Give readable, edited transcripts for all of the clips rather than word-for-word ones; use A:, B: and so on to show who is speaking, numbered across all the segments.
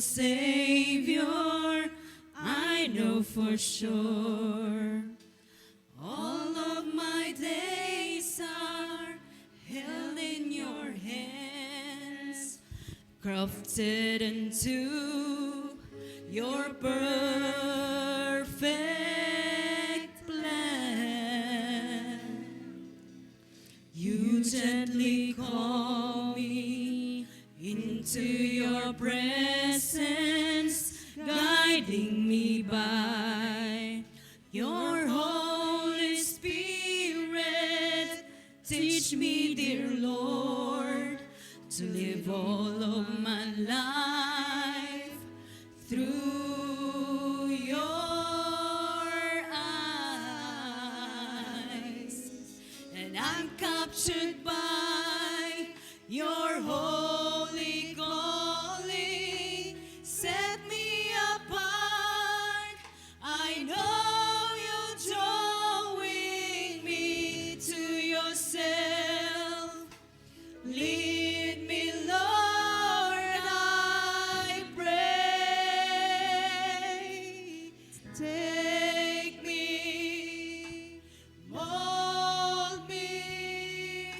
A: Savior, I know for sure. All of my days are held in your hands, crafted into your perfect plan. You gently call me into your presence, guiding me by your Holy Spirit. Teach me, dear Lord, to live all of my life through your eyes. And I'm captured by your holy calling. Set me apart. I know you're drawing me to yourself. Lead me, Lord, I pray. Take me, mold me,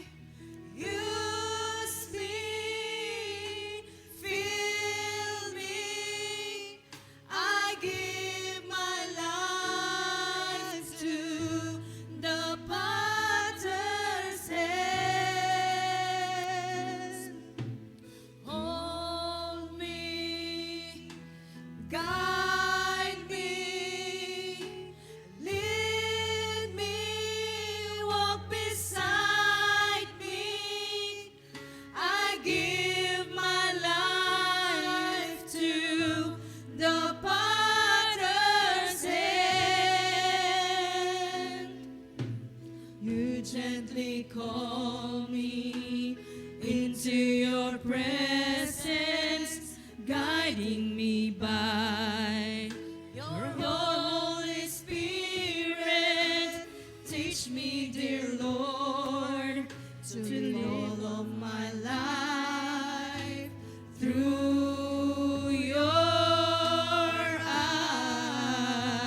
A: use me, fill me. I give my life to the potter's hand. Hold me, guide me, lead me, walk beside me. I give my life to the potter's hand. You gently call me into your presence, guiding me by your Holy Spirit. Teach me, dear Lord, to live all of my life through your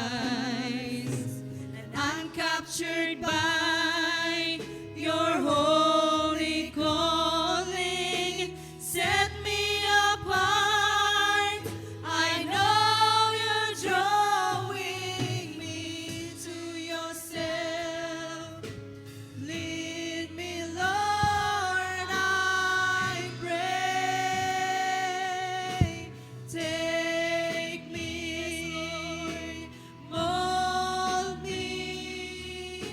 A: eyes. And I'm captured by your holy calling. Set me apart. I know you're drawing me to yourself. Lead me, Lord, I pray. Take me, mold me,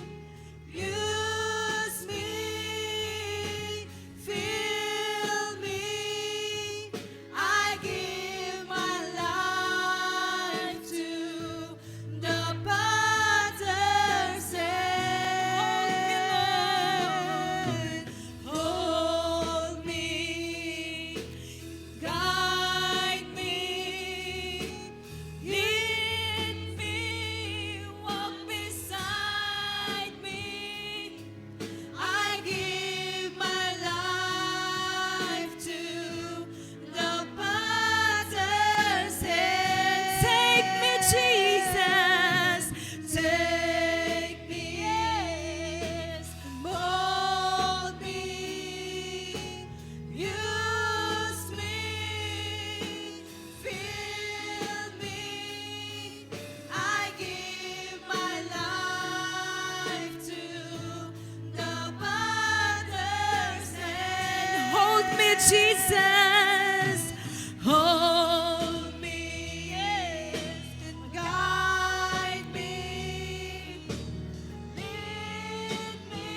A: use me, fill me. I give my life to the potter's hand. Hold me, guide me, lead me, walk beside me. I give my life to the potter's hand. Take me, Jesus. Take me, yes. Mold me, use me, fill me. I give my life to the potter's hand. Hold me, Jesus. Hold me, yes. Guide me, lead me,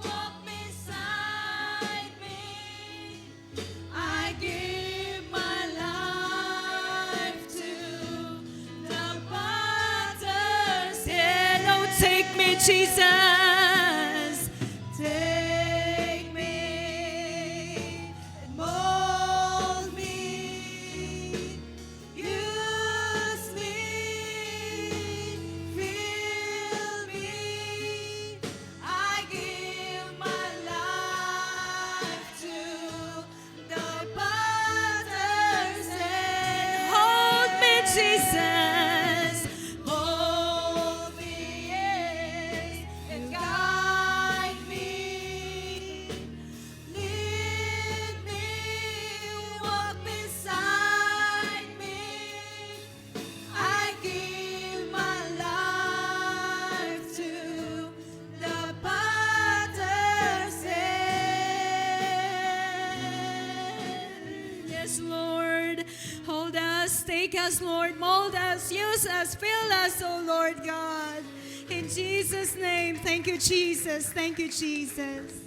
A: walk beside me. I give my life to the potter's hand. Oh, take me, Jesus. Take me and mold me, use me, fill me. I give my life to the potter's hand. Make us, Lord. Mold us, use us, fill us, O Lord God. In Jesus' name, thank you, Jesus. Thank you, Jesus.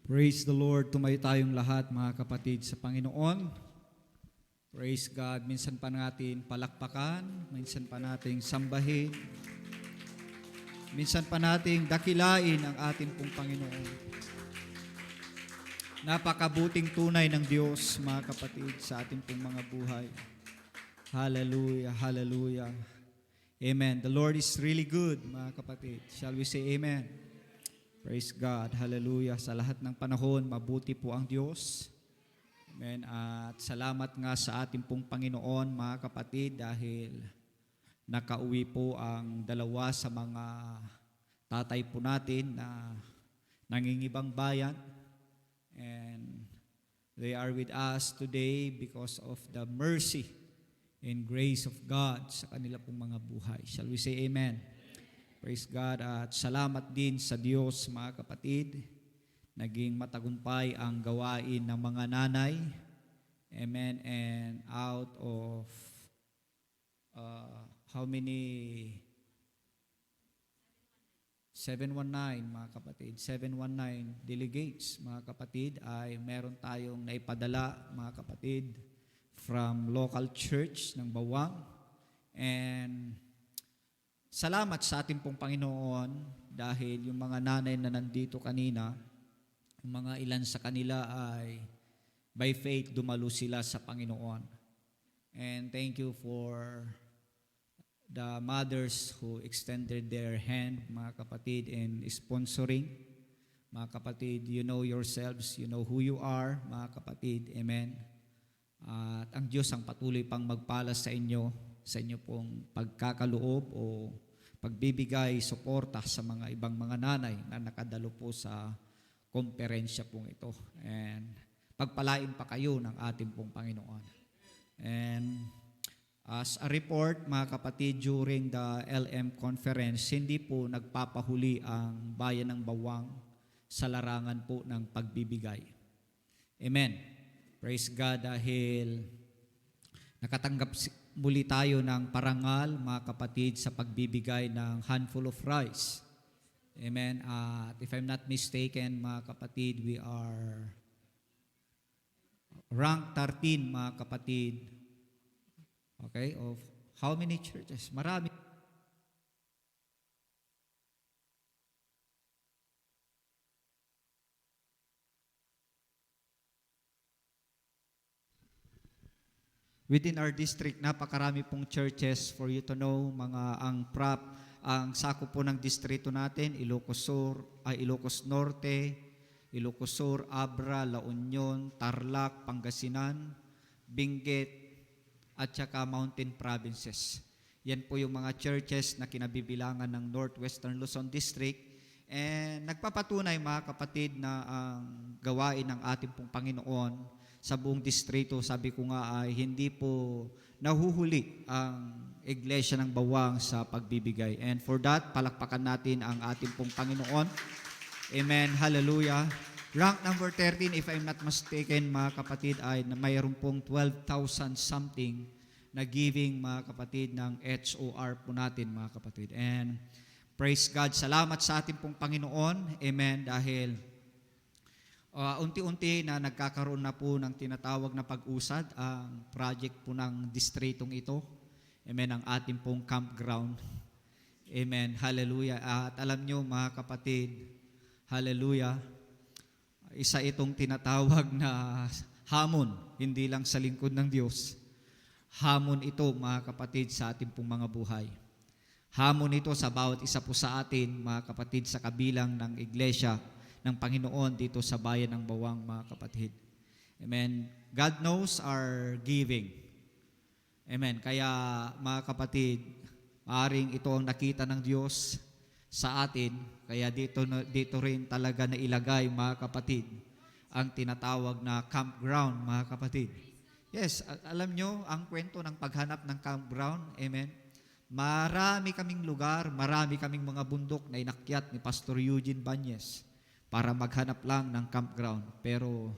B: Praise the Lord. Tumayo tayong lahat mga kapatid sa Panginoon. Praise God. Minsan pa natin palakpakan, minsan pa nating sambahin, minsan pa nating dakilain ang ating pong Panginoon. Napakabuting tunay ng Diyos mga kapatid sa ating pong mga buhay. Hallelujah, hallelujah. Amen. The Lord is really good mga kapatid. Shall we say amen? Praise God. Hallelujah. Sa lahat ng panahon, mabuti po ang Diyos. Amen. At salamat nga sa ating pong Panginoon, mga kapatid, dahil nakauwi po ang dalawa sa mga tatay po natin na nangingibang bayan. And they are with us today because of the mercy and grace of God sa kanila pong mga buhay. Shall we say amen? Praise God at salamat din sa Diyos mga kapatid. Naging matagumpay ang gawain ng mga nanay. Amen. And out of how many? 719 mga kapatid. 719 delegates mga kapatid ay meron tayong naipadala mga kapatid from local church ng Bawang. And salamat sa ating pong Panginoon dahil yung mga nanay na nandito kanina, yung mga ilan sa kanila ay by faith dumalo sila sa Panginoon. And thank you for the mothers who extended their hand, mga kapatid, in sponsoring. Mga kapatid, you know yourselves, you know who you are, mga kapatid. Amen. At ang Diyos ang patuloy pang magpala sa inyo pong pagkakaloob o pagbibigay suporta sa mga ibang mga nanay na nakadalo po sa komperensya pong ito. And pagpalain pa kayo ng ating pong Panginoon. And as a report, mga kapatid, during the LM conference, hindi po nagpapahuli ang bayan ng Bawang sa larangan po ng pagbibigay. Amen. Praise God dahil nakatanggap muli tayo ng parangal, mga kapatid, sa pagbibigay ng handful of rice. Amen. At if I'm not mistaken, mga kapatid, we are rank 13, mga kapatid. Okay? Of how many churches? Marami. Within our district, napakarami pong churches. For you to know, ang sakop po ng distrito natin, Ilocos Norte, Ilocos Sur, Abra, La Union, Tarlac, Pangasinan, Benguet, at saka Mountain Provinces. Yan po yung mga churches na kinabibilangan ng Northwestern Luzon District. And nagpapatunay, mga kapatid, na ang gawain ng ating pong Panginoon sa buong distrito, sabi ko nga, ay hindi po nahuhuli ang Iglesia ng Bawang sa pagbibigay. And for that, palakpakan natin ang ating pong Panginoon. Amen. Hallelujah. Rank number 13, if I'm not mistaken, mga kapatid, ay mayroon pong 12,000 something na giving, mga kapatid, ng HOR po natin, mga kapatid. And praise God, salamat sa ating pong Panginoon. Amen. Dahil unti-unti na nagkakaroon na po ng tinatawag na pag-usad ang project po ng distritong ito. Amen, ang ating pong campground. Amen, hallelujah. At alam nyo, mga kapatid, hallelujah, isa itong tinatawag na hamon, hindi lang sa lingkod ng Diyos. Hamon ito, mga kapatid, sa ating pong mga buhay. Hamon ito sa bawat isa po sa atin, mga kapatid, sa kabilang ng iglesia ng Panginoon dito sa bayan ng Bawang, mga kapatid. Amen. God knows our giving. Amen. Kaya, mga kapatid, maaring ito ang nakita ng Diyos sa atin. Kaya dito rin talaga nailagay, mga kapatid, ang tinatawag na campground, mga kapatid. Yes, alam nyo, ang kwento ng paghanap ng campground, amen, Marami kaming lugar, marami kaming mga bundok na inakyat ni Pastor Eugene Banyes para maghanap lang ng campground. Pero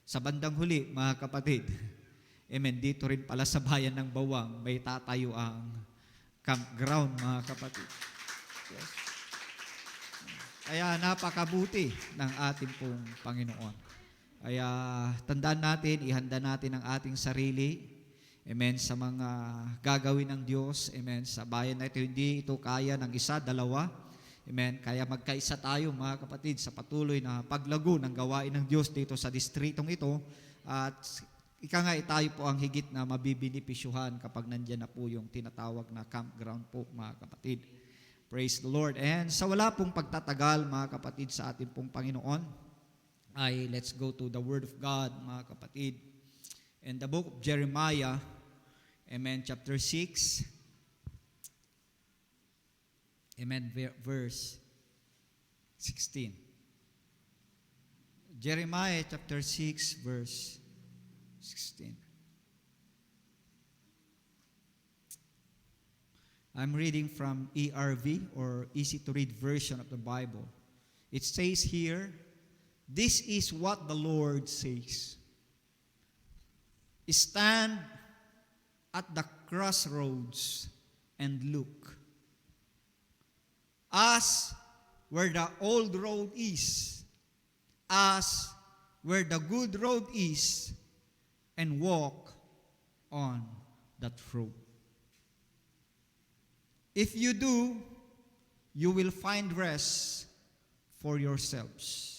B: sa bandang huli, mga kapatid, amen, dito rin pala sa bayan ng Bawang, may tatayo ang campground, mga kapatid. Yes. Kaya napakabuti ng ating pong Panginoon. Kaya tandaan natin, ihanda natin ang ating sarili, amen, sa mga gagawin ng Diyos, amen, sa bayan na ito. Hindi ito kaya ng isa, dalawa, amen. Kaya magkaisa tayo, mga kapatid, sa patuloy na paglago ng gawain ng Diyos dito sa distritong ito. At tayo po ang higit na mabibinipisyuhan kapag nandyan na po yung tinatawag na campground po, mga kapatid. Praise the Lord. And sa wala pong pagtatagal, mga kapatid, sa ating pong Panginoon, ay let's go to the Word of God, mga kapatid. In the book of Jeremiah, amen, chapter 6, amen, verse 16. Jeremiah chapter 6, verse 16. I'm reading from ERV, or Easy to Read version of the Bible. It says here, "This is what the Lord says. Stand at the crossroads and look. As where the old road is, as where the good road is, and walk on that road. If you do, you will find rest for yourselves.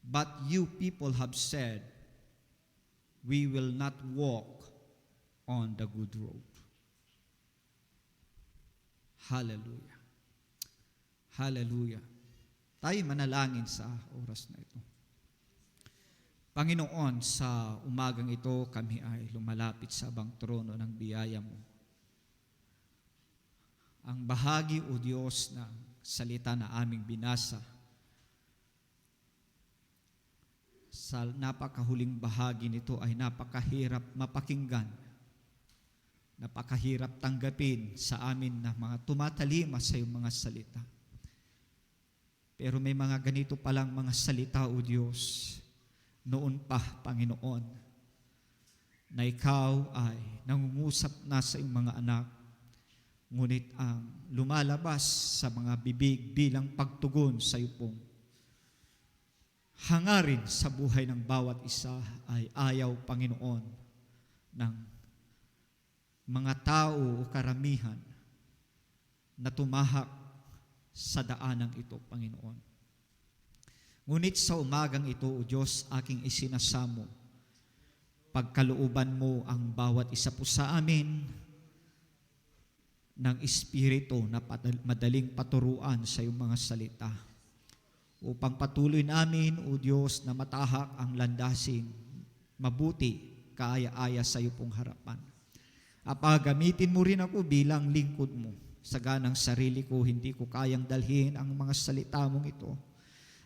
B: But you people have said, we will not walk on the good road." Hallelujah. Hallelujah. Tayo manalangin sa oras na ito. Panginoon, sa umagang ito, kami ay lumalapit sa abang trono ng biyaya mo. Ang bahagi, O Diyos, ng salita na aming binasa, sa napakahuling bahagi nito ay napakahirap mapakinggan, napakahirap tanggapin sa amin na mga tumatalima sa iyong mga salita. Pero may mga ganito palang mga salita, O Diyos, noon pa, Panginoon, na ikaw ay nangungusap na sa iyong mga anak, ngunit ang lumalabas sa mga bibig bilang pagtugon sa iyo pong hangarin sa buhay ng bawat isa ay ayaw, Panginoon, ng mga tao o karamihan na tumahak sa daanang ito, Panginoon. Ngunit sa umagang ito, O Diyos, aking isinasamo, pagkalooban mo ang bawat isa po sa amin ng Espiritu na madaling paturuan sa iyong mga salita, upang patuloy namin, O Diyos, na matahak ang landasing mabuti, kaaya-aya sa iyo pong harapan. Gamitin mo rin ako bilang lingkod mo. Sa ganang sarili ko, hindi ko kayang dalhin ang mga salita mong ito.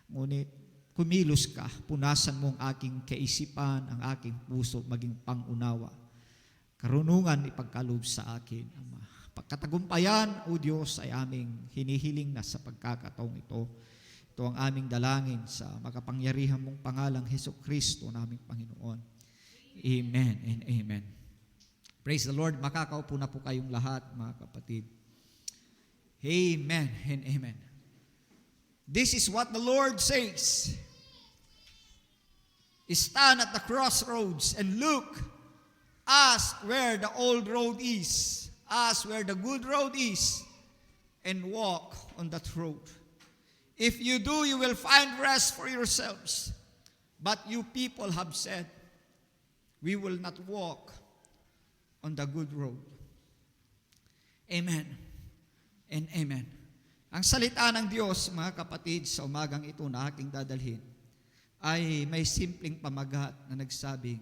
B: Ngunit kumilos ka, punasan mo ang aking kaisipan, ang aking puso, maging pangunawa. Karunungan ipagkaloob sa akin, Ama. Pagkatagumpayan, O Diyos, ay aming hinihiling na sa pagkakataong ito. Ito ang aming dalangin sa makapangyarihan mong pangalang Hesukristo, naming Panginoon. Amen and amen. Praise the Lord. Makakaupo na po kayong lahat, mga kapatid. Amen and amen. This is what the Lord says. Stand at the crossroads and look, ask where the old road is, ask where the good road is, and walk on that road. If you do, you will find rest for yourselves. But you people have said, we will not walk on the good road. Amen and amen. Ang salita ng Diyos, mga kapatid, sa umagang ito na aking dadalhin, ay may simpleng pamagat na nagsabing,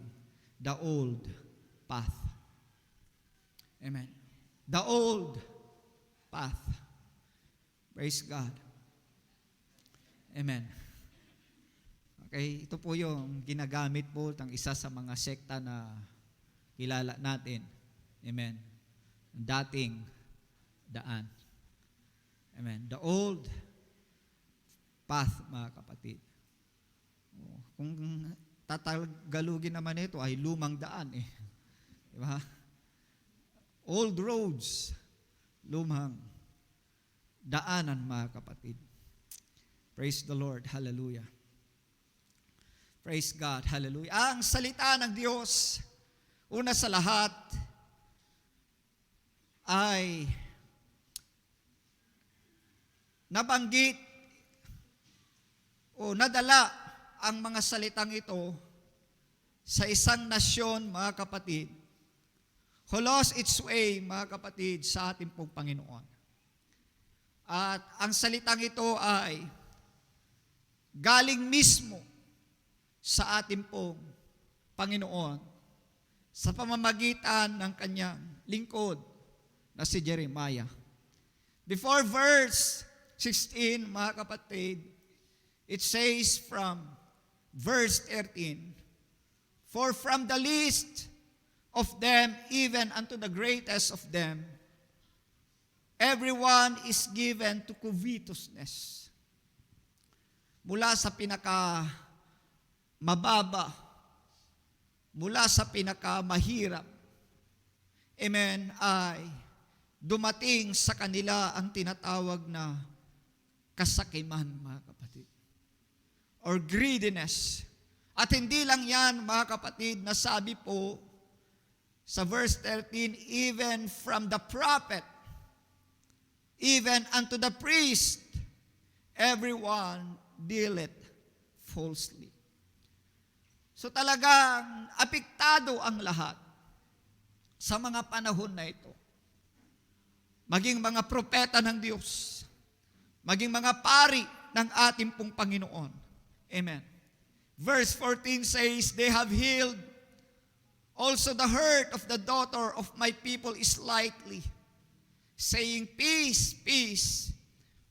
B: the old path. Amen. The old path. Praise God. Amen. Okay, ito po yung ginagamit po ng isa sa mga sekta na kilala natin. Amen. Dating daan. Amen. The old path, mga kapatid. Kung tatagalugin naman ito ay lumang daan eh. Di ba? Old roads, lumang daanan, mga kapatid. Praise the Lord. Hallelujah. Praise God. Hallelujah. Ang salita ng Diyos, una sa lahat, ay nabanggit o nadala ang mga salitang ito sa isang nasyon, mga kapatid, who lost its way, mga kapatid, sa ating pong Panginoon. At ang salitang ito ay galing mismo sa ating pong Panginoon sa pamamagitan ng kanyang lingkod na si Jeremiah. Before verse 16, mga kapatid, it says from verse 13, "For from the least of them, even unto the greatest of them, everyone is given to covetousness." Mula sa mababa, mula sa pinakamahirap, amen, ay dumating sa kanila ang tinatawag na kasakiman, mga kapatid, or greediness. At hindi lang yan, mga kapatid, nasabi po sa verse 13, even from the prophet, even unto the priest, everyone dealeth falsely. So talagang apektado ang lahat sa mga panahon na ito. Maging mga propeta ng Diyos, maging mga pari ng ating pong Panginoon. Amen. Verse 14 says, "They have healed also the hurt of the daughter of my people is lightly, saying, peace, peace,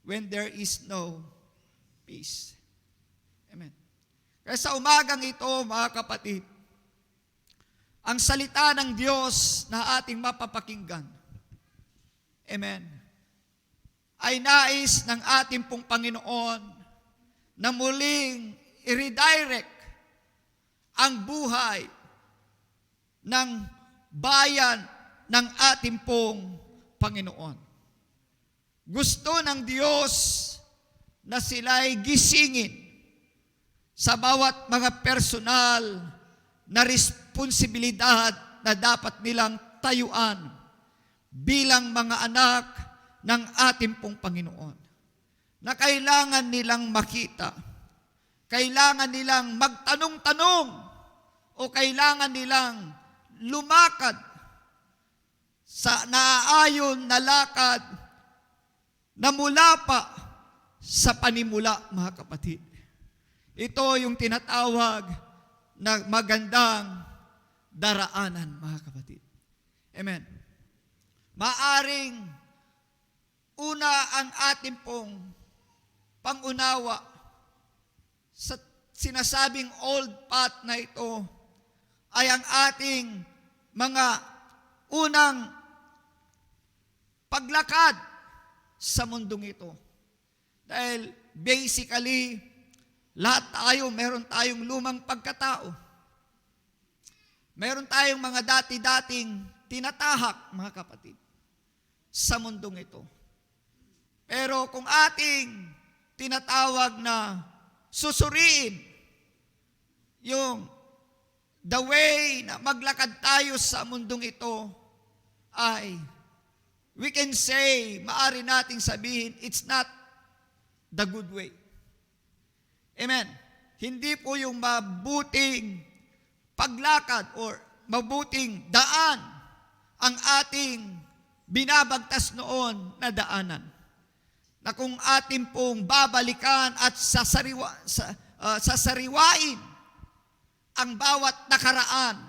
B: when there is no peace." Amen. Kaya sa umagang ito, mga kapatid, ang salita ng Diyos na ating mapapakinggan, amen, ay nais ng ating pong Panginoon na muling i-redirect ang buhay ng bayan ng ating pong Panginoon. Gusto ng Diyos na sila'y gisingin sa bawat mga personal na responsibilidad na dapat nilang tayuan bilang mga anak ng ating pong Panginoon, na kailangan nilang makita, kailangan nilang magtanong-tanong, o kailangan nilang lumakad sa naaayon na lakad na mula pa sa panimula, mga kapatid. Ito yung tinatawag na magandang daraanan, mga kapatid. Amen. Maaring una ang ating pong pangunawa sa sinasabing old path na ito ay ang ating mga unang paglakad sa mundong ito. Dahil basically, lahat tayo, meron tayong lumang pagkatao. Meron tayong mga dati-dating tinatahak, mga kapatid, sa mundong ito. Pero kung ating tinatawag na susuriin yung the way na maglakad tayo sa mundong ito, ay we can say, maari nating sabihin, it's not the good way. Amen. Hindi po yung mabuting paglakad or mabuting daan ang ating binabagtas noon na daanan. Na kung ating pong babalikan at sasariwain ang bawat nakaraan,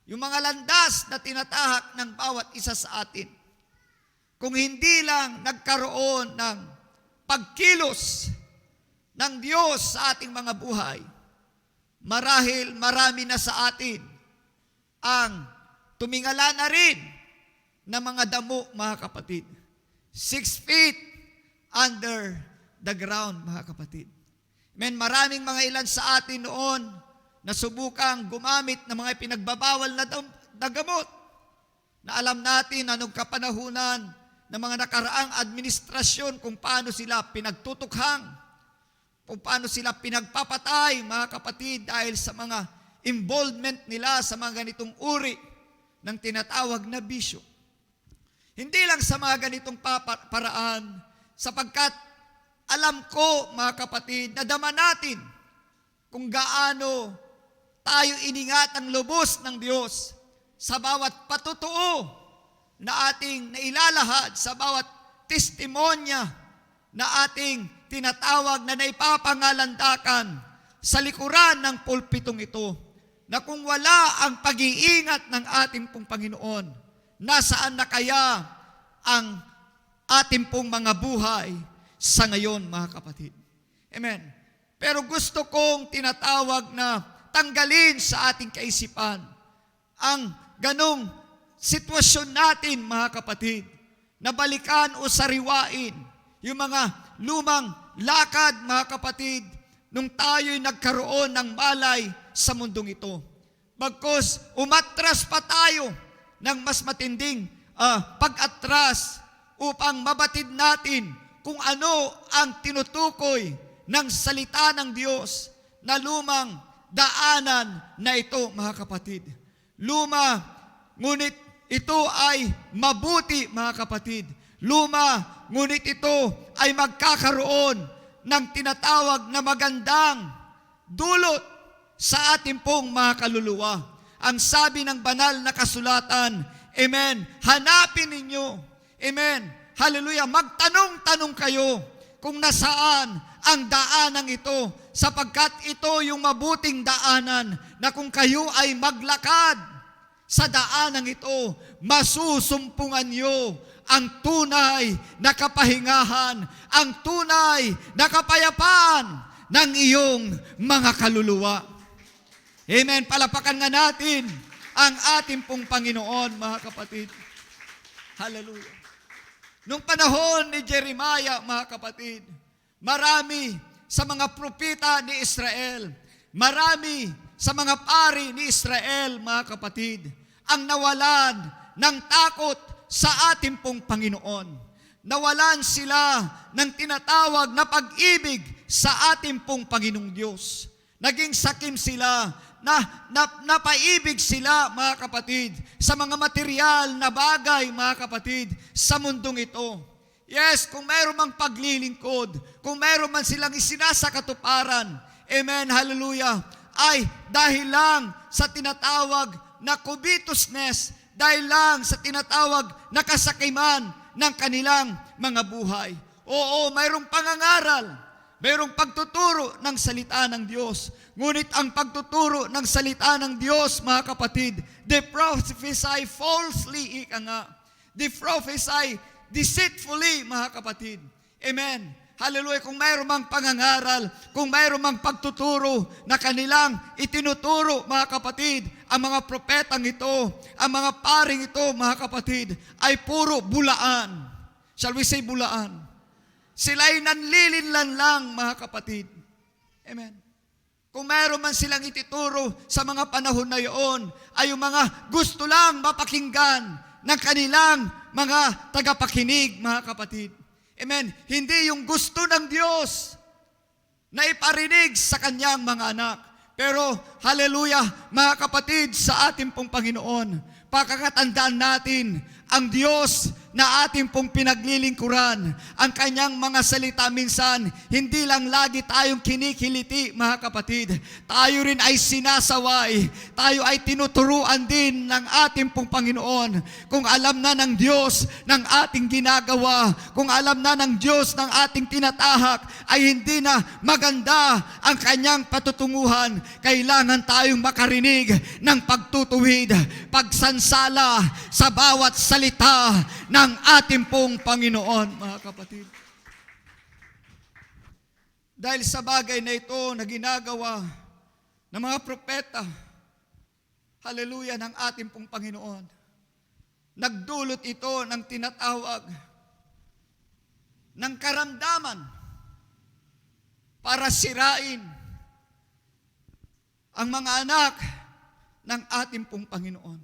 B: yung mga landas na tinatahak ng bawat isa sa atin, kung hindi lang nagkaroon ng pagkilos ng Diyos sa ating mga buhay, marahil marami na sa atin ang tumingala na rin ng mga damo, mga kapatid. 6 feet under the ground, mga kapatid. Amen. Maraming mga ilan sa atin noon na subukang gumamit ng mga pinagbabawal na gamot na alam natin anong kapanahunan ng mga nakaraang administrasyon kung paano sila pinagtutukhang, kung paano sila pinagpapatay, mga kapatid, dahil sa mga involvement nila sa mga ganitong uri ng tinatawag na bisyo. Hindi lang sa mga ganitong paraan, sapagkat alam ko, mga kapatid, na dama natin kung gaano tayo iningat ang lubos ng Diyos sa bawat patutuo na ating nailalahad, sa bawat testimonya na ating tinatawag na naipapangalandakan sa likuran ng pulpitong ito, na kung wala ang pag-iingat ng ating pong Panginoon, nasaan na kaya ang ating pong mga buhay sa ngayon, mga kapatid? Amen. Pero gusto kong tinatawag na tanggalin sa ating kaisipan ang ganong sitwasyon natin, mga kapatid, na balikan o sariwain yung mga lumang lakad, mga kapatid, nung tayo'y nagkaroon ng malay sa mundong ito. Bagkus umatras pa tayo ng mas matinding pag-atras upang mabatid natin kung ano ang tinutukoy ng salita ng Diyos na lumang daanan na ito, mga kapatid. Luma, ngunit ito ay mabuti, mga kapatid. Luma, ngunit ito ay magkakaroon ng tinatawag na magandang dulot sa ating pong mga kaluluwa. Ang sabi ng banal na kasulatan, amen, hanapin ninyo, amen, hallelujah, magtanong-tanong kayo kung nasaan ang daanang ito, sapagkat ito yung mabuting daanan na kung kayo ay maglakad sa daanang ito, masusumpungan nyo ang tunay na kapahingahan, ang tunay na kapayapaan ng iyong mga kaluluwa. Amen. Palapakan nga natin ang ating pong Panginoon, mga kapatid. Hallelujah. Nung panahon ni Jeremiah, mga kapatid, marami sa mga propeta ni Israel, marami sa mga pari ni Israel, mga kapatid, ang nawalan ng takot sa ating pong Panginoon. Nawalan sila ng tinatawag na pag-ibig sa ating pong Panginoong Diyos. Naging sakim sila, napaibig sila, mga kapatid, sa mga material na bagay, mga kapatid, sa mundong ito. Yes, kung mayroon mang paglilingkod, kung mayroon man silang isinasakatuparan, amen, hallelujah, ay dahil lang sa tinatawag na covetousness, dahil lang sa tinatawag na kasakiman ng kanilang mga buhay. Oo, mayroong pangangaral, mayroong pagtuturo ng salita ng Diyos. Ngunit ang pagtuturo ng salita ng Diyos, mga kapatid, they prophesy falsely, ika nga. They prophesy deceitfully, mga kapatid. Amen. Hallelujah. Kung mayroon mang pangangaral, kung mayroon mang pagtuturo na kanilang itinuturo, mga kapatid, ang mga propetang ito, ang mga paring ito, mga kapatid, ay puro bulaan. Shall we say bulaan? Sila'y nanlilinlan lang, mga kapatid. Amen. Kung mayroon man silang itituro sa mga panahon na iyon, ay yung mga gusto lang mapakinggan ng kanilang mga tagapakinig, mga kapatid. Amen. Hindi yung gusto ng Diyos na iparinig sa kanyang mga anak. Pero, hallelujah, mga kapatid, sa ating pong Panginoon, pakakatandaan natin ang Diyos na ating pong pinaglilingkuran, ang kanyang mga salita minsan, hindi lang lagi tayong kinikiliti, mga kapatid. Tayo rin ay sinasaway. Tayo ay tinuturuan din ng ating pong Panginoon. Kung alam na ng Diyos ng ating ginagawa, kung alam na ng Diyos ng ating tinatahak, ay hindi na maganda ang kanyang patutunguhan. Kailangan tayong makarinig ng pagtutuwid, pagsansala sa bawat salita ng ating pong Panginoon, mga kapatid. Dahil sa bagay na ito na ginagawa ng mga propeta, hallelujah, ng ating pong Panginoon, nagdulot ito ng tinatawag
C: ng karamdaman para sirain ang mga anak ng ating pong Panginoon.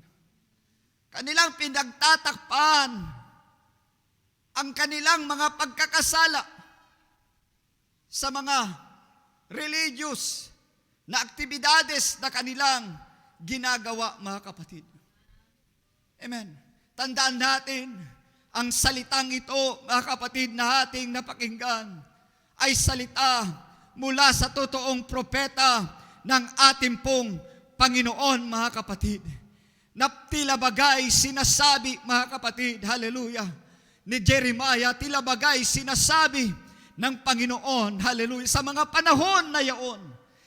C: Kanilang pinagtatakpan ang kanilang mga pagkakasala sa mga religious na aktibidades na kanilang ginagawa, mga kapatid. Amen. Tandaan natin, ang salitang ito, mga kapatid, na ating napakinggan, ay salita mula sa totoong propeta ng ating pong Panginoon, mga kapatid. Na tila bagay sinasabi, mga kapatid, hallelujah, ni Jeremiah, tila bagay sinasabi ng Panginoon, hallelujah, sa mga panahon na yaon.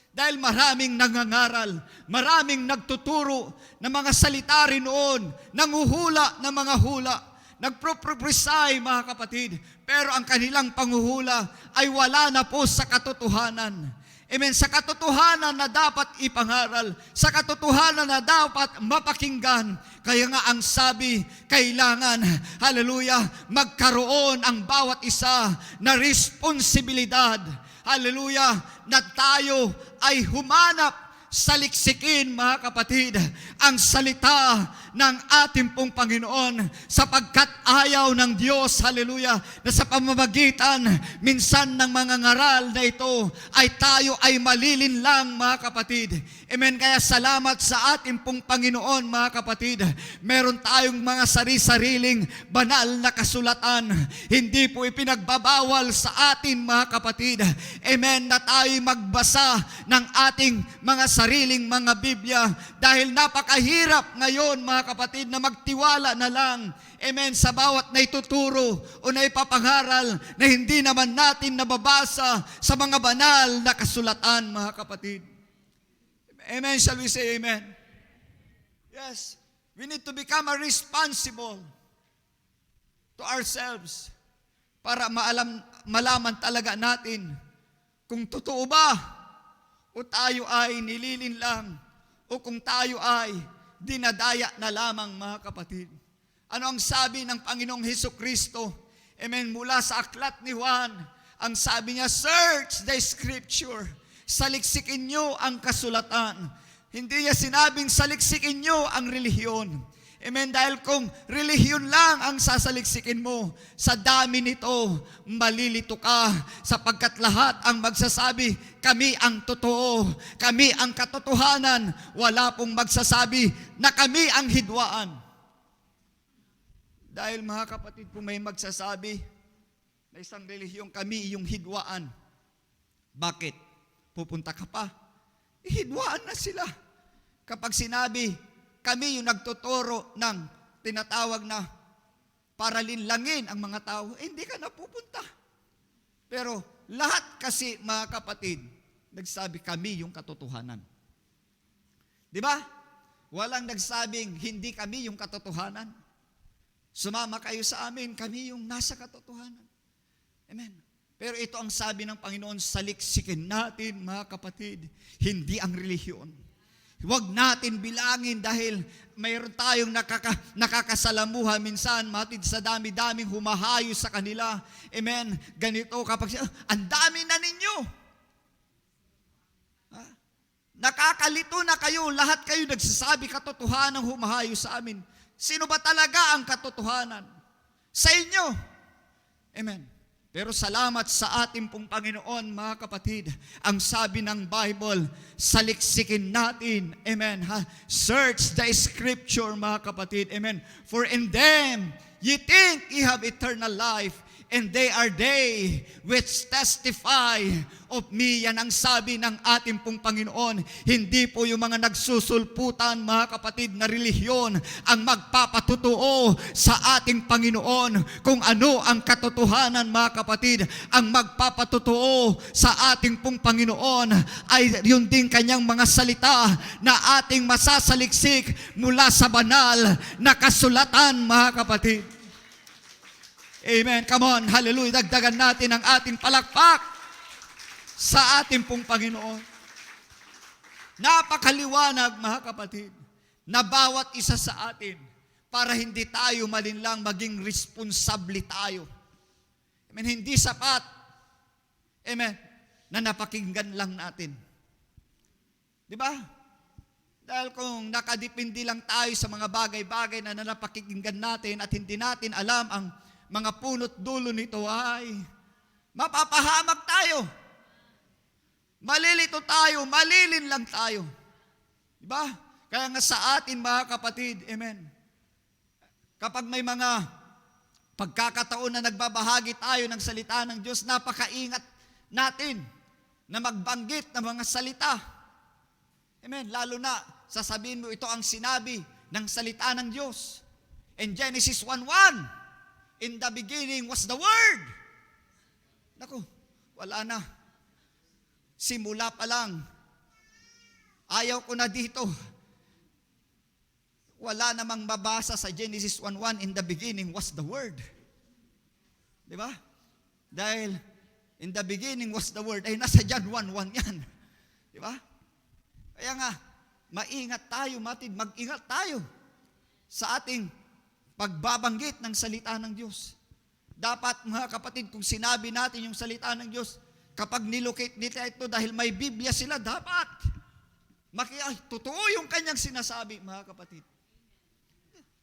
C: Dahil maraming nangangaral, maraming nagtuturo ng mga salita rin noon, nanguhula ng mga hula, nagpropropesy, mga kapatid, pero ang kanilang panguhula ay wala na po sa katotohanan. Amen. Sa katotohanan na dapat ipangaral, sa katotohanan na dapat mapakinggan. Kaya nga ang sabi, kailangan, hallelujah, magkaroon ang bawat isa na responsibilidad. Hallelujah, na tayo ay humanap saliksikin, mga kapatid, ang salita ng ating pong Panginoon, sapagkat ayaw ng Diyos, hallelujah, na sa pamamagitan minsan ng mga ngaral na ito ay tayo ay malilinlang, mga kapatid. Amen. Kaya salamat sa ating pong Panginoon, mga kapatid. Meron tayong mga sari-sariling banal na kasulatan. Hindi po ipinagbabawal sa atin, mga kapatid. Amen. Na tayo magbasa ng ating mga sariling mga Biblia, dahil napakahirap ngayon, mga kapatid, na magtiwala na lang, amen, sa bawat na ituturo o na ipapangaral na hindi naman natin nababasa sa mga banal na kasulatan, mga kapatid. Amen. Shall we say amen? Yes. We need to become responsible to ourselves para malaman talaga natin kung totoo ba o tayo ay nililin lang o kung tayo ay dinadaya na lamang, mga kapatid. Ano ang sabi ng Panginoong Hesukristo? Amen. Mula sa aklat ni Juan, ang sabi niya, search the scripture. Saliksikin niyo ang kasulatan. Hindi niya sinabing saliksikin niyo ang relihiyon. Amen. Dahil kung relihiyon lang ang sasaliksikin mo, sa dami nito, malilito ka, sapagkat lahat ang magsasabi, kami ang totoo, kami ang katotohanan. Wala pong magsasabi na kami ang hidwaan. Dahil, mga kapatid, kung may magsasabi na isang relihiyong kami yung hidwaan, bakit? Pupunta ka pa? Hidwaan na sila. Kapag sinabi, kami yung nagtuturo ng tinatawag na para linlangin ang mga tao, hindi ka napupunta. Pero lahat kasi, mga kapatid, nagsabi kami yung katotohanan. Di ba? Walang nagsabing hindi kami yung katotohanan. Sumama kayo sa amin, kami yung nasa katotohanan. Amen. Pero ito ang sabi ng Panginoon, saliksikin natin, mga kapatid, hindi ang relihiyon. Huwag natin bilangin dahil mayroon tayong nakakasalamuha minsan, matid sa dami-daming humahayo sa kanila. Amen. Ganito kapag ang dami na ninyo. Ha? Nakakalito na kayo, lahat kayo nagsasabi katotohanan humahayo sa amin. Sino ba talaga ang katotohanan? Sa inyo. Amen. Pero salamat sa ating pong Panginoon, mga kapatid. Ang sabi ng Bible, saliksikin natin. Amen. Ha? Search the scripture, mga kapatid. Amen. For in them ye think ye have eternal life, and they are they which testify of me. Yan ang sabi ng ating pong Panginoon. Hindi po yung mga nagsusulputan, mga kapatid, na relihiyon ang magpapatutuo sa ating Panginoon kung ano ang katotohanan, mga kapatid. Ang magpapatutuo sa ating pong Panginoon ay yun din kanyang mga salita na ating masasaliksik mula sa banal na kasulatan, mga kapatid. Amen. Come on. Hallelujah. Dagdagan natin ang ating palakpak sa ating pong Panginoon. Napakaliwanag, mga kapatid, na bawat isa sa atin, para hindi tayo malinlang, maging responsable tayo. Amen, hindi sapat, amen, na napakinggan lang natin. Di ba? Dahil kung nakadepende lang tayo sa mga bagay-bagay na napakinggan natin at hindi natin alam ang mga punot dulo nito, ay mapapahamak tayo. Malilito tayo, malilin lang tayo. Diba? Kaya nga sa atin mga kapatid, amen, kapag may mga pagkakataon na nagbabahagi tayo ng salita ng Diyos, napakaingat natin na magbanggit ng mga salita. Amen. Lalo na, sasabihin mo ito ang sinabi ng salita ng Diyos. In Genesis 1:1, in the beginning was the Word. Naku, wala na. Simula pa lang, ayaw ko na dito. Wala namang mabasa sa Genesis 1:1, in the beginning was the Word. Di ba? Dahil in the beginning was the Word, ay nasa John 1:1 yan. Di ba? Kaya nga, maingat tayo, mag-ingat tayo sa ating pagbabanggit ng salita ng Diyos. Dapat mga kapatid, kung sinabi natin yung salita ng Diyos, kapag nilocate nila ito dahil may Biblia sila, dapat totoo yung kanyang sinasabi, mga kapatid.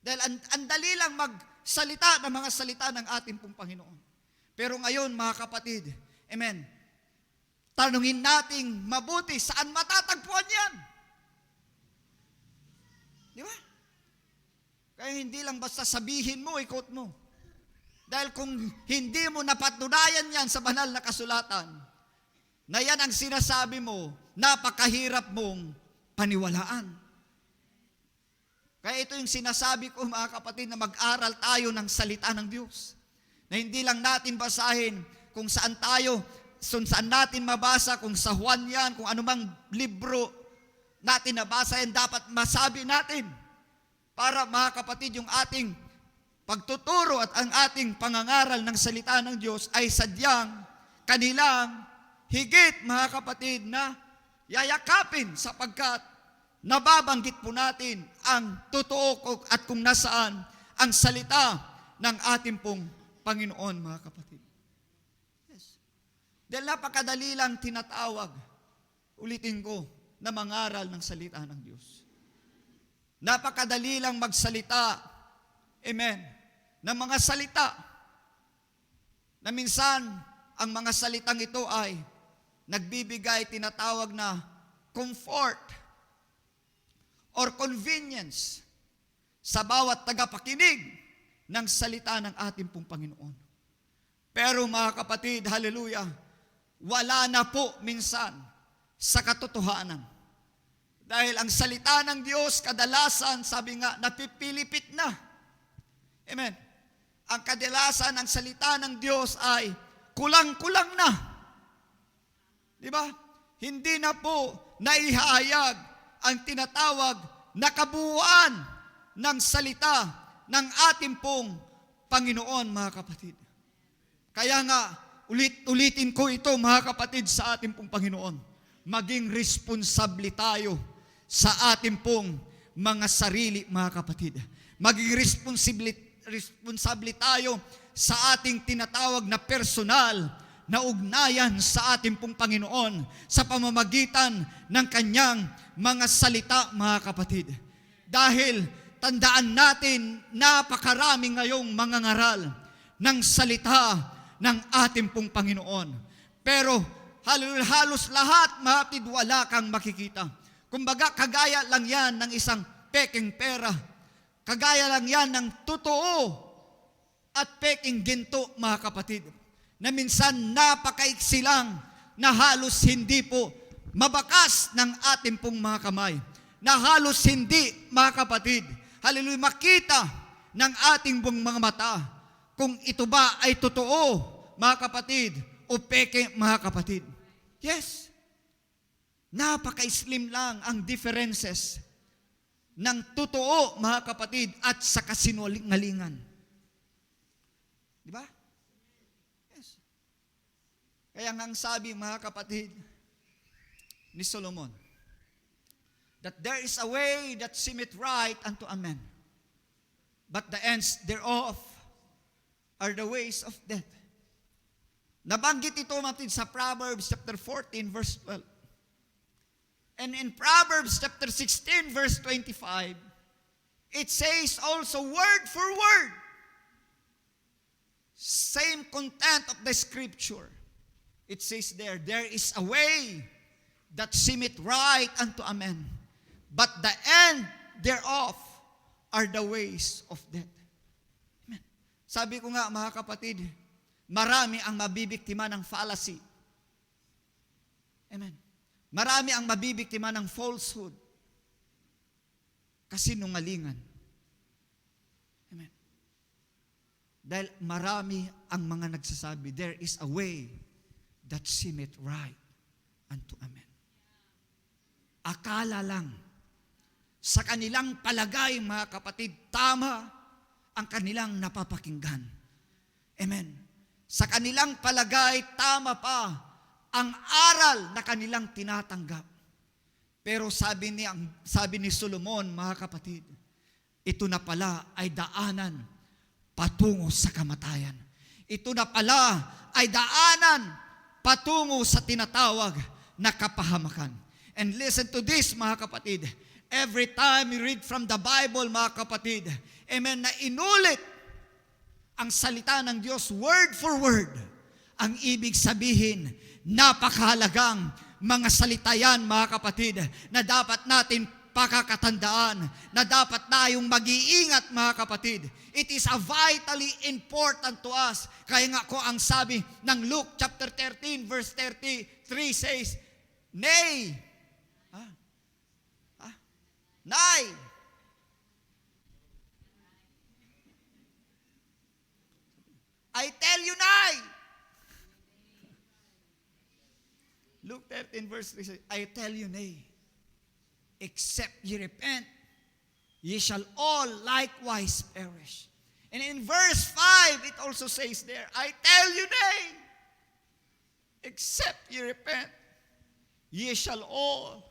C: Dahil ang dali lang magsalita ng mga salita ng ating pong Panginoon. Pero ngayon, mga kapatid, amen, tanungin nating mabuti, saan matatagpuan yan? Di ba? Kaya hindi lang basta sabihin mo, ikot mo. Dahil kung hindi mo napatunayan yan sa banal na kasulatan, na yan ang sinasabi mo, napakahirap mong paniwalaan. Kaya ito yung sinasabi ko, mga kapatid, na mag-aral tayo ng salita ng Diyos. Na hindi lang natin basahin kung saan natin mabasa, kung sa Juan yan, kung anumang libro natin nabasa yan, dapat masabi natin. Para, mga kapatid, yung ating pagtuturo at ang ating pangangaral ng salita ng Diyos ay sadyang kanilang higit, mga kapatid, na yayakapin sapagkat nababanggit po natin ang totoo at kung nasaan ang salita ng ating pong Panginoon, mga kapatid. Yes. Dahil napakadali lang tinatawag, ulitin ko, na mangaral ng salita ng Diyos. Napakadali lang magsalita, amen, ng mga salita na minsan ang mga salitang ito ay nagbibigay, tinatawag na comfort or convenience sa bawat tagapakinig ng salita ng ating pong Panginoon. Pero mga kapatid, hallelujah, wala na po minsan sa katotohanan. Dahil ang salita ng Diyos, kadalasan, sabi nga, napipilipit na. Amen. Ang kadalasan ng salita ng Diyos ay kulang-kulang na. Di ba? Hindi na po naihahayag ang tinatawag na kabuuan ng salita ng ating pong Panginoon, mga kapatid. Kaya nga, ulitin ko ito, mga kapatid, sa ating pong Panginoon. Maging responsable tayo sa ating pong mga sarili, mga kapatid. Maging responsable tayo sa ating tinatawag na personal na ugnayan sa ating pong Panginoon sa pamamagitan ng kanyang mga salita, mga kapatid. Dahil tandaan natin, napakarami ngayong mga ngaral ng salita ng ating pong Panginoon. Pero halos lahat, mga kapatid, wala kang makikita. Kumbaga, kagaya lang yan ng isang peking pera. Kagaya lang yan ng totoo at peking ginto, mga kapatid, na minsan napakaiksi lang na halos hindi po mabakas ng ating pong mga kamay. Na halos hindi, mga kapatid, hallelujah, makita ng ating pong mga mata kung ito ba ay totoo, mga kapatid, o peke, mga kapatid. Yes. Napaka-slim lang ang differences ng totoo, mga kapatid, at sa kasinungalingan. Di ba? Yes. Kaya nga ang sabi, mga kapatid, ni Solomon, that there is a way that seemeth right unto a man, but the ends thereof are the ways of death. Nabanggit ito natin sa Proverbs chapter 14, verse 12. And in Proverbs chapter 16, verse 25, it says also word for word, same content of the scripture. It says there is a way that seemeth right unto a man, but the end thereof are the ways of death. Amen. Sabi ko nga, mga kapatid, marami ang mabibiktima ng fallacy. Amen. Marami ang mabibiktima ng falsehood. Kasinungalingan. Amen. Dahil marami ang mga nagsasabi, there is a way that seemeth right unto a man. Akala lang, sa kanilang palagay, mga kapatid, tama ang kanilang napapakinggan. Amen. Sa kanilang palagay, tama pa ang aral na kanilang tinatanggap. Pero sabi ni Solomon, mga kapatid, ito na pala ay daanan patungo sa kamatayan. Ito na pala ay daanan patungo sa tinatawag na kapahamakan. And listen to this, mga kapatid. Every time you read from the Bible, mga kapatid, amen, na inulit ang salita ng Diyos word for word, ang ibig sabihin, napakahalagang mga salita yan, mga kapatid, na dapat natin pakakatandaan, na dapat tayong mag-iingat, mga kapatid. It is a vitally important to us. Kaya nga ko ang sabi ng Luke chapter 13, verse 33 says, Nay, Nay, I tell you, Nay. Luke 13 verse 3 says, I tell you, nay, except ye repent, ye shall all likewise perish. And in verse 5, it also says there, I tell you, nay, except ye repent, ye shall all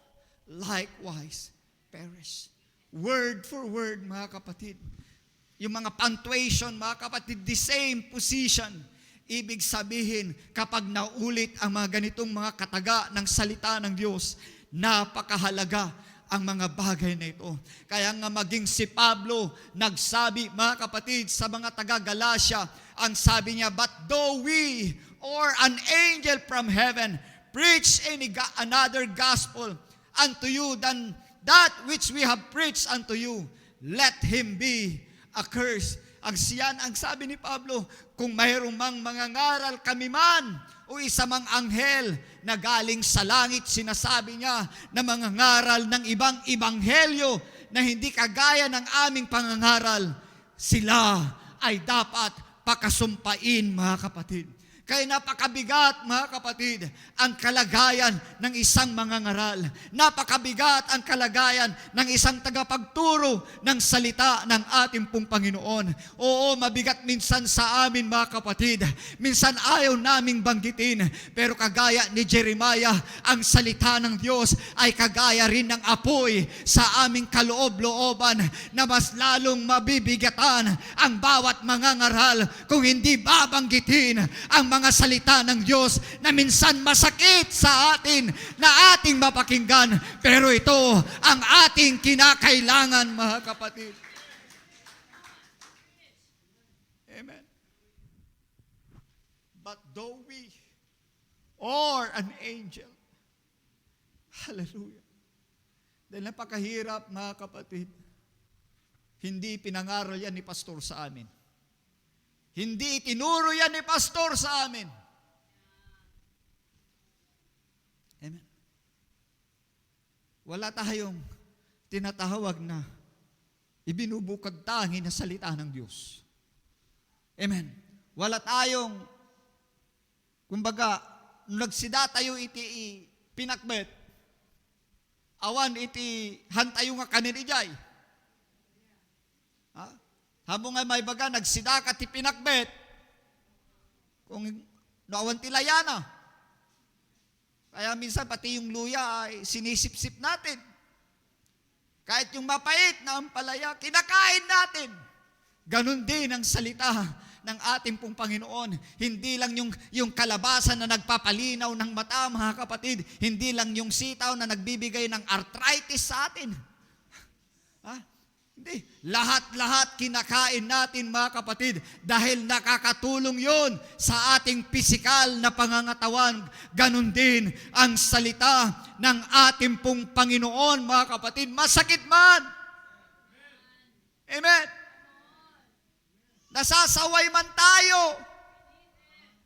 C: likewise perish. Word for word, mga kapatid. Yung mga punctuation, mga kapatid, the same position. Ibig sabihin, kapag naulit ang mga ganitong mga kataga ng salita ng Diyos, napakahalaga ang mga bagay na ito. Kaya nga maging si Pablo nagsabi, mga kapatid, sa mga taga-Galacia, ang sabi niya, but though we or an angel from heaven preach another gospel unto you than that which we have preached unto you, let him be accursed. Ang sabi ni Pablo, kung mayroong mang mangangaral kami man o isa mang anghel na galing sa langit, sinasabi niya na mangangaral ng ibang ebanghelyo na hindi kagaya ng aming pangangaral, sila ay dapat pakasumpain, mga kapatid. Kaya napakabigat, mga kapatid, ang kalagayan ng isang mangangaral. Napakabigat ang kalagayan ng isang tagapagturo ng salita ng ating pong Panginoon. Oo, mabigat minsan sa amin, mga kapatid. Minsan ayaw naming banggitin. Pero kagaya ni Jeremiah, ang salita ng Diyos ay kagaya rin ng apoy sa aming kaloob-looban na mas lalong mabibigatan ang bawat mangangaral kung hindi babanggitin ang mga salita ng Diyos na minsan masakit sa atin na ating mapakinggan. Pero ito ang ating kinakailangan, mga kapatid. Amen. But though we or an angel, hallelujah. Dahil napakahirap, mga kapatid, hindi pinangaral yan ni pastor sa amin. Hindi itinuro yan ni pastor sa amin. Amen. Wala tayong tinatawag na ibinubukag tangi na salita ng Diyos. Amen. Wala tayong, kumbaga, nagsida tayo iti pinakbet, awan iti hantayo nga kaninijay. Ha? Habang nga may baga, nagsida ka ti pinakbet, kung naawan ti layana. Kaya minsan pati yung luya ay sinisip-sip natin. Kahit yung mapait na ampalaya, kinakain natin. Ganon din ang salita ng ating pong Panginoon. Hindi lang yung kalabasan na nagpapalinaw ng mata, mga kapatid. Hindi lang yung sitaw na nagbibigay ng arthritis sa atin. Hindi. Lahat-lahat kinakain natin, mga kapatid, dahil nakakatulong yon sa ating pisikal na pangangatawan. Ganon din ang salita ng ating pong Panginoon, mga kapatid. Masakit man. Amen. Nasasaway man tayo.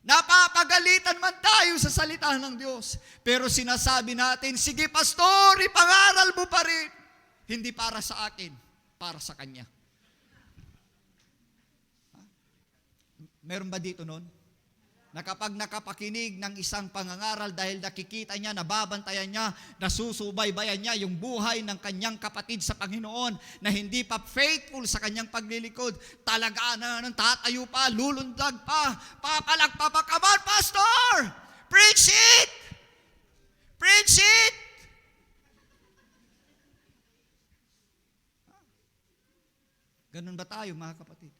C: Napapagalitan man tayo sa salita ng Diyos. Pero sinasabi natin, sige pastor, ipangaral mo pa rin. Hindi para sa akin, para sa Kanya. Meron ba dito nun? Na kapag nakapakinig ng isang pangangaral dahil nakikita niya, nababantayan niya, nasusubaybayan niya yung buhay ng kanyang kapatid sa Panginoon na hindi pa faithful sa kanyang paglilikod, talaga na tatayo pa, lulundag pa, papalagpapakaman, pastor! Preach it! Preach it! Ganun ba tayo, mga kapatid?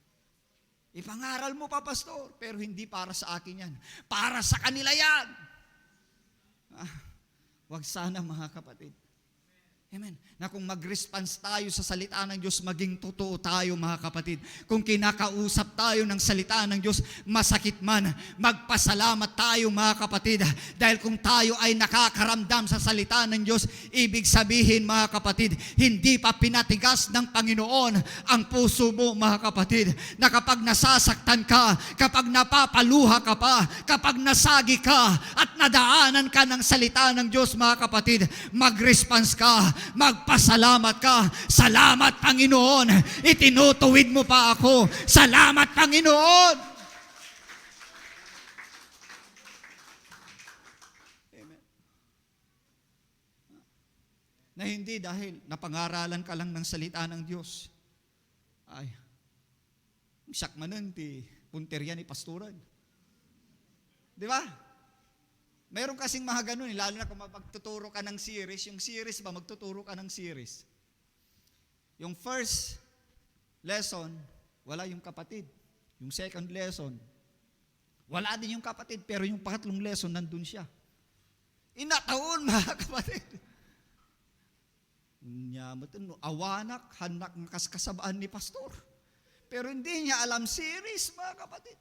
C: Ipangaral mo pa, pastor, pero hindi para sa akin yan. Para sa kanila yan. Wag sana, mga kapatid. Amen. Na kung mag-response tayo sa salita ng Diyos, maging totoo tayo, mga kapatid. Kung kinakausap tayo ng salita ng Diyos, masakit man, magpasalamat tayo, mga kapatid. Dahil kung tayo ay nakakaramdam sa salita ng Diyos, ibig sabihin, mga kapatid, hindi pa pinatigas ng Panginoon ang puso mo, mga kapatid. Na kapag nasasaktan ka, kapag napapaluha ka pa, kapag nasagi ka, at nadaanan ka ng salita ng Diyos, mga kapatid, mag-response ka, magpasalamat ka. Salamat, Panginoon. Itinutuwid mo pa ako. Salamat, Panginoon. Amen. Na hindi dahil napangaralan ka lang ng salita ng Diyos. Ay, siyak manan ti punterya ni pastoran. Di ba? Meron kasing mga ganun, lalo na kung magtuturo ka ng series. Yung series ba, magtuturo ka ng series. Yung first lesson, wala yung kapatid. Yung second lesson, wala din yung kapatid, pero yung pangatlong lesson, nandun siya. Inataon, mga kapatid. Awanak, hanak ng kaskasabaan ni pastor. Pero hindi niya alam series, mga kapatid.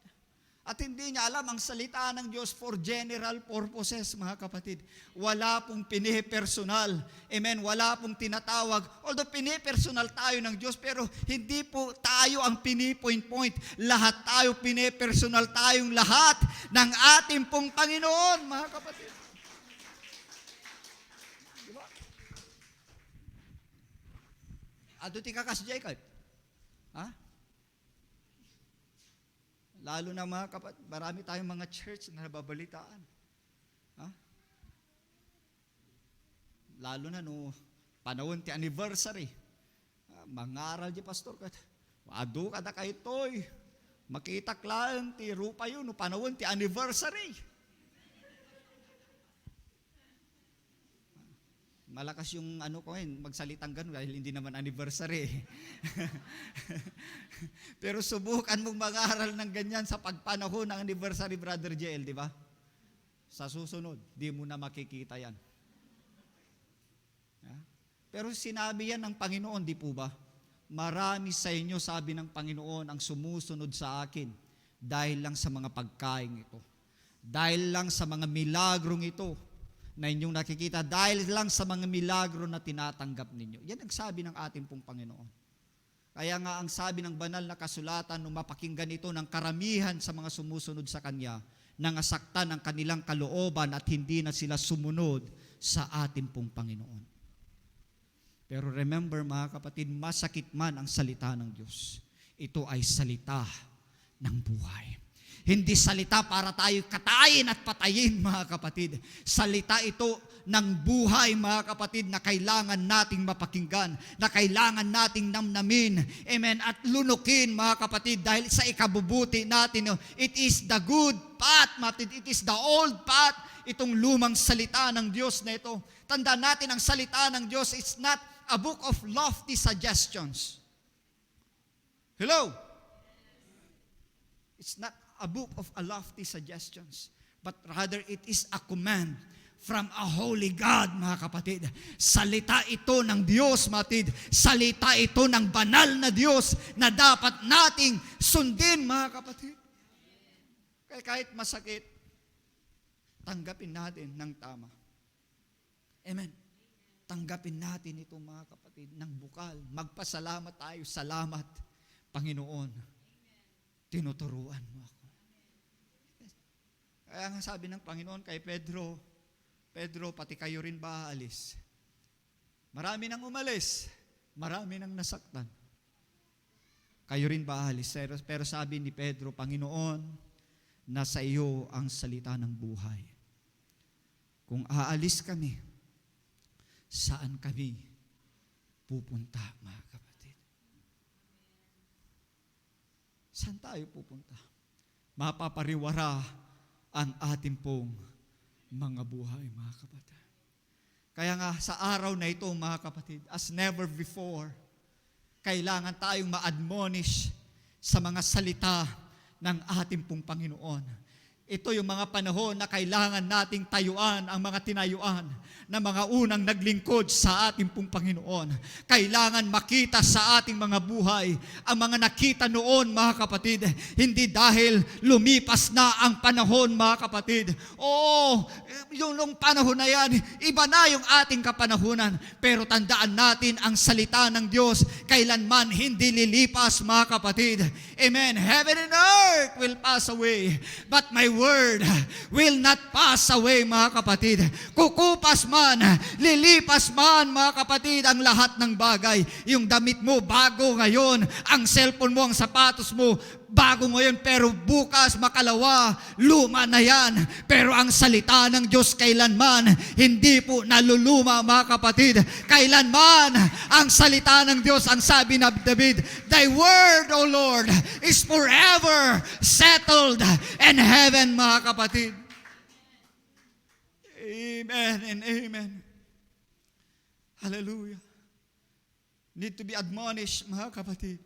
C: At hindi niya alam ang salita ng Diyos for general purposes, mga kapatid. Wala pong pinipersonal. Amen? Wala pong tinatawag. Although pinipersonal tayo ng Diyos, pero hindi po tayo ang pinipoint-point. Lahat tayo, pinipersonal tayong lahat ng ating pong Panginoon, mga kapatid. Diba? Ado ti kakasjay ka? Ha? Lalo na, mga kapatid, marami tayong mga church na nababalitaan. Ha? Lalo na no panahon ti anniversary. Mangaral di pastor kat. Adu kada kay toy. Makita lang ti rupa yun no panahon ti anniversary. Malakas yung ko magsalitang ganun dahil hindi naman anniversary. Pero subukan mong mag-aral ng ganyan sa pagpanahon ng anniversary, Brother JL, di ba? Sa susunod, di mo na makikita yan. Pero sinabi yan ng Panginoon, di po ba? Marami sa inyo, sabi ng Panginoon, ang sumusunod sa akin dahil lang sa mga pagkain ito. Dahil lang sa mga milagrong ito na inyong nakikita, dahil lang sa mga milagro na tinatanggap ninyo. Yan ang sabi ng ating pong Panginoon. Kaya nga ang sabi ng banal na kasulatan, nung mapakinggan ito ng karamihan sa mga sumusunod sa Kanya, nangasaktan ang kanilang kalooban at hindi na sila sumunod sa ating pong Panginoon. Pero remember, mga kapatid, masakit man ang salita ng Diyos. Ito ay salita ng buhay. Hindi salita para tayo katayin at patayin, mga kapatid. Salita ito ng buhay, mga kapatid, na kailangan nating mapakinggan, na kailangan nating namnamin, amen, at lunukin, mga kapatid, dahil sa ikabubuti natin, it is the good path, it is the old path, itong lumang salita ng Diyos na ito. Tandaan natin, ang salita ng Diyos is not a book of lofty suggestions. Hello? It's not a book of a lofty suggestions, but rather it is a command from a holy God, mga kapatid. Salita ito ng Diyos, mga kapatid. Salita ito ng banal na Diyos na dapat nating sundin, mga kapatid. Kaya kahit masakit, tanggapin natin ng tama. Amen. Tanggapin natin ito, mga kapatid, ng bukal. Magpasalamat tayo. Salamat, Panginoon. Tinuturuan mo ako. Kaya nga sabi ng Panginoon kay Pedro, Pedro, pati kayo rin ba aalis? Marami nang umalis. Marami nang nasaktan. Kayo rin ba aalis? Pero sabi ni Pedro, Panginoon, nasa iyo ang salita ng buhay. Kung aalis kami, saan kami pupunta, mga kapatid? Saan tayo pupunta? Mapapariwara ang ating pong mga buhay, mga kapatid. Kaya nga, sa araw na ito, mga kapatid, as never before, kailangan tayong ma-admonish sa mga salita ng ating pong Panginoon. Ito yung mga panahon na kailangan nating tayuan ang mga tinayuan na mga unang naglingkod sa ating pong Panginoon. Kailangan makita sa ating mga buhay ang mga nakita noon, mga kapatid. Hindi dahil lumipas na ang panahon, mga kapatid. Oo, yung panahon na yan, iba na yung ating kapanahunan. Pero tandaan natin ang salita ng Diyos, kailanman hindi lilipas, mga kapatid. Amen. Heaven and earth will pass away, but my word will not pass away, mga kapatid. Kukupas man, lilipas man, mga kapatid, ang lahat ng bagay. Yung damit mo, bago ngayon. Ang cellphone mo, ang sapatos mo, bago ngayon, pero bukas, makalawa, luma na yan. Pero ang salita ng Diyos kailanman, hindi po naluluma, mga kapatid. Kailanman, ang salita ng Diyos, ang sabi ng David, Thy word, O Lord, is forever settled in heaven, mga kapatid. Amen and amen. Hallelujah. Need to be admonished, mga kapatid.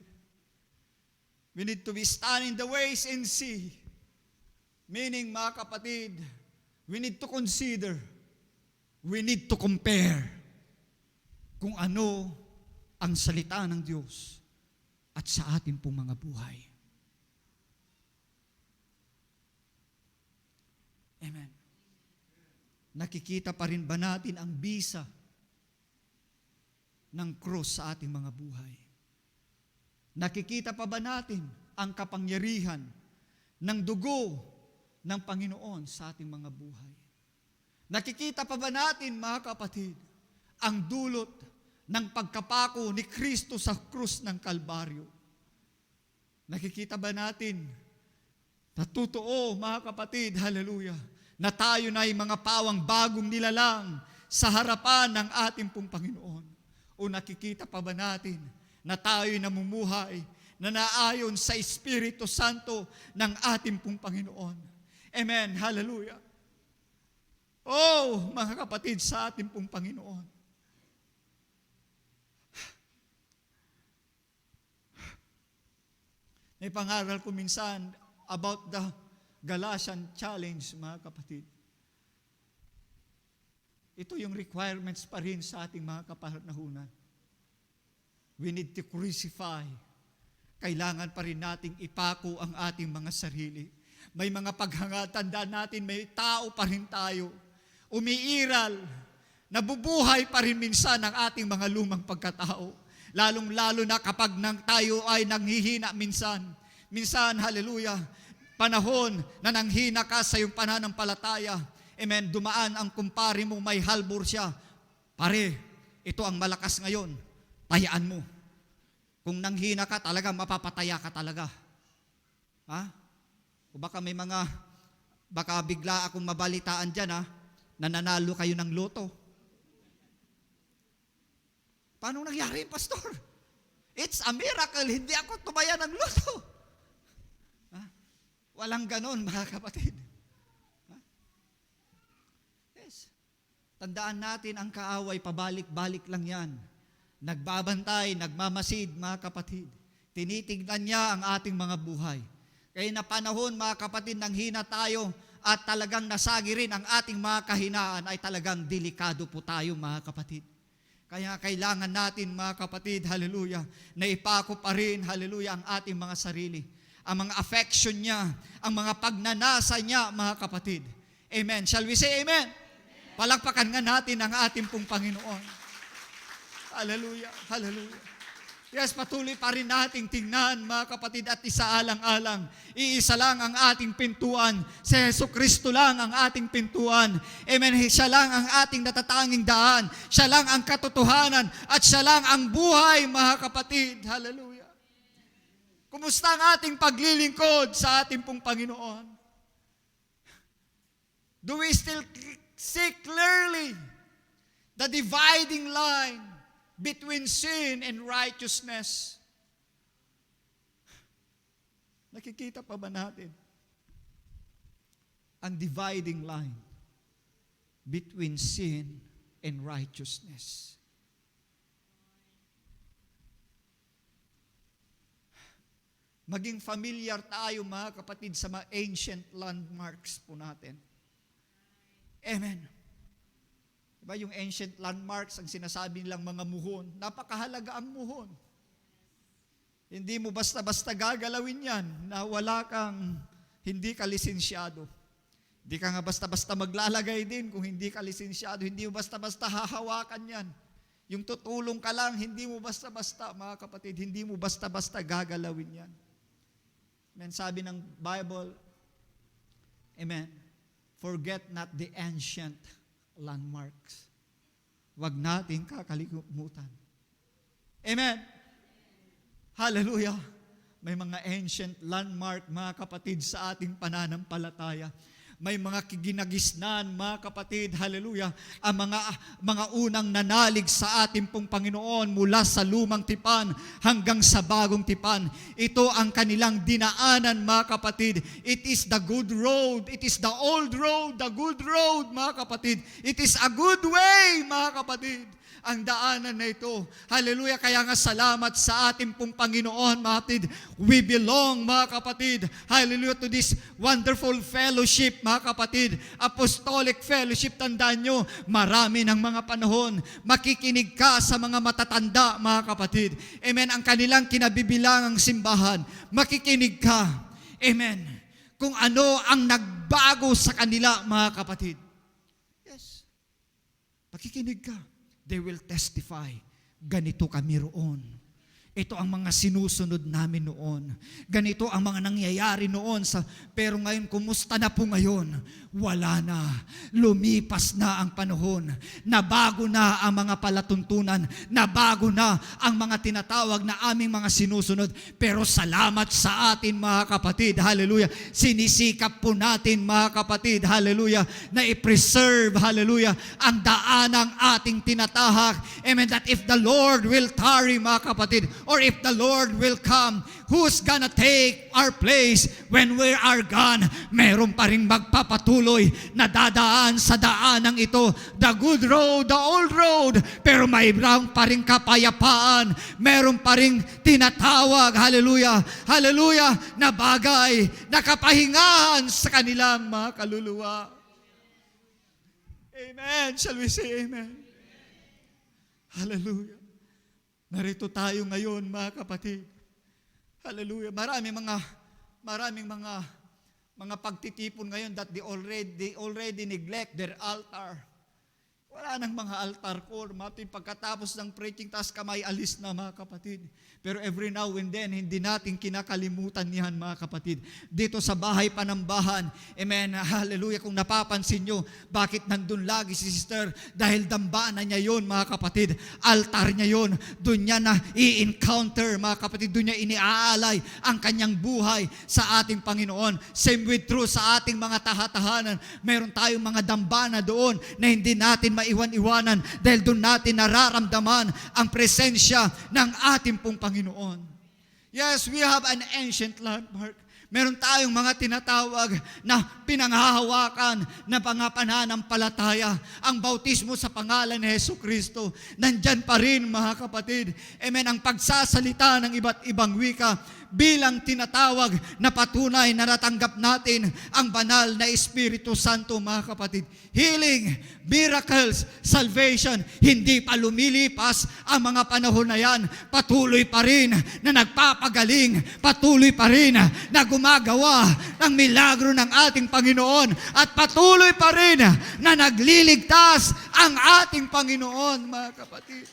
C: We need to be studying the ways and see. Meaning, mga kapatid, we need to consider, we need to compare kung ano ang salita ng Diyos at sa ating pong mga buhay. Amen. Nakikita pa rin ba natin ang bisa ng krus sa ating mga buhay? Nakikita pa ba natin ang kapangyarihan ng dugo ng Panginoon sa ating mga buhay? Nakikita pa ba natin, mga kapatid, ang dulot ng pagkapako ni Kristo sa krus ng Kalbaryo? Nakikita ba natin na totoo, mga kapatid, hallelujah, na tayo na ay mga pawang bagong nilalang sa harapan ng ating pong Panginoon? O nakikita pa ba natin na tayo'y namumuhay na naayon sa Espiritu Santo ng ating pong Panginoon? Amen. Hallelujah. Oh, mga kapatid, sa ating pong Panginoon. May pangaral ko minsan about the Galatian Challenge, mga kapatid. Ito yung requirements pa rin sa ating mga kapanahunan. We need to crucify. Kailangan pa rin nating ipako ang ating mga sarili. May mga paghangad, tandaan natin, may tao pa rin tayo. Umiiral, nabubuhay pa rin minsan ang ating mga lumang pagkatao. Lalong-lalo na kapag tayo ay nanghihina minsan. Minsan, hallelujah, panahon na nanghina ka sa iyong pananampalataya. Amen, dumaan ang kumpare mo, may halbor siya. Pare, ito ang malakas ngayon. Tayaan mo. Kung nanghina ka talaga, mapapataya ka talaga. Ha? O baka may baka bigla akong mabalitaan dyan, na nanalo kayo ng loto. Paano nangyari, Pastor? It's a miracle, hindi ako tumaya ng loto. Ha? Walang ganon, mga kapatid. Ha? Yes. Tandaan natin, ang kaaway, pabalik-balik lang yan. Nagbabantay, nagmamasid, mga kapatid. Tinitignan niya ang ating mga buhay. Kaya na panahon, mga kapatid, nang hina tayo at talagang nasagi rin ang ating mga kahinaan, ay talagang delikado po tayo, mga kapatid. Kaya kailangan natin, mga kapatid, hallelujah, na ipako pa rin, hallelujah, ang ating mga sarili. Ang mga affection niya, ang mga pagnanasa niya, mga kapatid. Amen. Shall we say amen? Palakpakan nga natin ang ating pong Panginoon. Hallelujah, hallelujah. Yes, patuloy pa rin nating tingnan, mga kapatid, at isaalang-alang. Iisa lang ang ating pintuan. Si Jesucristo lang ang ating pintuan. Amen. Siya lang ang ating natatanging daan. Siya lang ang katotohanan. At siya lang ang buhay, mga kapatid. Hallelujah. Kumusta ang ating paglilingkod sa ating pong Panginoon? Do we still see clearly the dividing line between sin and righteousness? Nakikita pa ba natin ang dividing line between sin and righteousness? Maging familiar tayo, mga kapatid, sa mga ancient landmarks po natin. Amen. Diba yung ancient landmarks, ang sinasabi nilang mga muhon, napakahalaga ang muhon. Hindi mo basta-basta gagalawin yan na wala kang, hindi ka lisensyado. Hindi ka nga basta-basta maglalagay din kung hindi ka lisensyado. Hindi mo basta-basta hahawakan yan. Yung tutulong ka lang, hindi mo basta-basta, mga kapatid, hindi mo basta-basta gagalawin yan. Amen. Sabi ng Bible, amen, forget not the ancient landmarks. Huwag natin kakalimutan. Amen. Hallelujah. May mga ancient landmark, mga kapatid, sa ating pananampalataya. May mga ginagisnan, mga kapatid, hallelujah, ang mga unang nanalig sa ating pong Panginoon mula sa lumang tipan hanggang sa bagong tipan. Ito ang kanilang dinaanan, mga kapatid. It is the good road. It is the old road, the good road, mga kapatid. It is a good way, mga kapatid, ang daanan na ito. Hallelujah. Kaya nga salamat sa ating pong Panginoon, mga kapatid. We belong, mga kapatid, hallelujah, to this wonderful fellowship, mga kapatid. Apostolic fellowship. Tandaan nyo, marami ng mga panahon, makikinig ka sa mga matatanda, mga kapatid. Amen. Ang kanilang kinabibilangang simbahan, makikinig ka. Amen. Kung ano ang nagbago sa kanila, mga kapatid. Yes. Makikinig ka. They will testify, ganito kami roon. Ito ang mga sinusunod namin noon. Ganito ang mga nangyayari noon. Pero ngayon, kumusta na po ngayon? Wala na. Lumipas na ang panahon. Nabago na ang mga palatuntunan. Nabago na ang mga tinatawag na aming mga sinusunod. Pero salamat sa atin, mga kapatid. Hallelujah. Sinisikap po natin, mga kapatid. Hallelujah. Na i-preserve, hallelujah, ang daan ng ating tinatahak. Amen. That if the Lord will tarry, mga kapatid, or if the Lord will come, who's gonna take our place when we are gone? Meron pa rin magpapatuloy na dadaan sa daanang ito. The good road, the old road. Pero mayroon pa rin kapayapaan. Meron pa rin tinatawag, hallelujah, hallelujah, na bagay, na kapahingahan sa kanilang mga kaluluwa. Amen. Shall we say amen? Hallelujah. Narito tayo ngayon, mga kapatid. Hallelujah. Maraming mga pagtitipon ngayon that they already neglect their altar. Wala nang mga altar call. Pagkatapos ng preaching, tas kamay alis na, mga kapatid. Pero every now and then, hindi natin kinakalimutan niyan, mga kapatid. Dito sa bahay panambahan, amen, hallelujah, kung napapansin nyo, bakit nandun lagi si sister? Dahil dambana niya yon, mga kapatid. Altar niya yon. Doon niya na i-encounter, mga kapatid. Doon niya iniaalay ang kanyang buhay sa ating Panginoon. Same with true sa ating mga tahatahanan. Meron tayong mga dambana doon na hindi natin maiwan-iwanan dahil doon natin nararamdaman ang presensya ng ating pong Panginoon. Yes, we have an ancient landmark. Meron tayong mga tinatawag na pinanghahawakan na mga pananampalataya. Ang bautismo sa pangalan ni Jesucristo, nandyan pa rin, mga kapatid. Amen, ang pagsasalita ng iba't ibang wika. bilang tinatawag na patunay na natanggap natin ang banal na Espiritu Santo, mga kapatid. Healing, miracles, salvation, hindi pa lumilipas ang mga panahon na yan. Patuloy pa rin na nagpapagaling, patuloy pa rin na gumagawa ng milagro ng ating Panginoon, at patuloy pa rin na nagliligtas ang ating Panginoon, mga kapatid.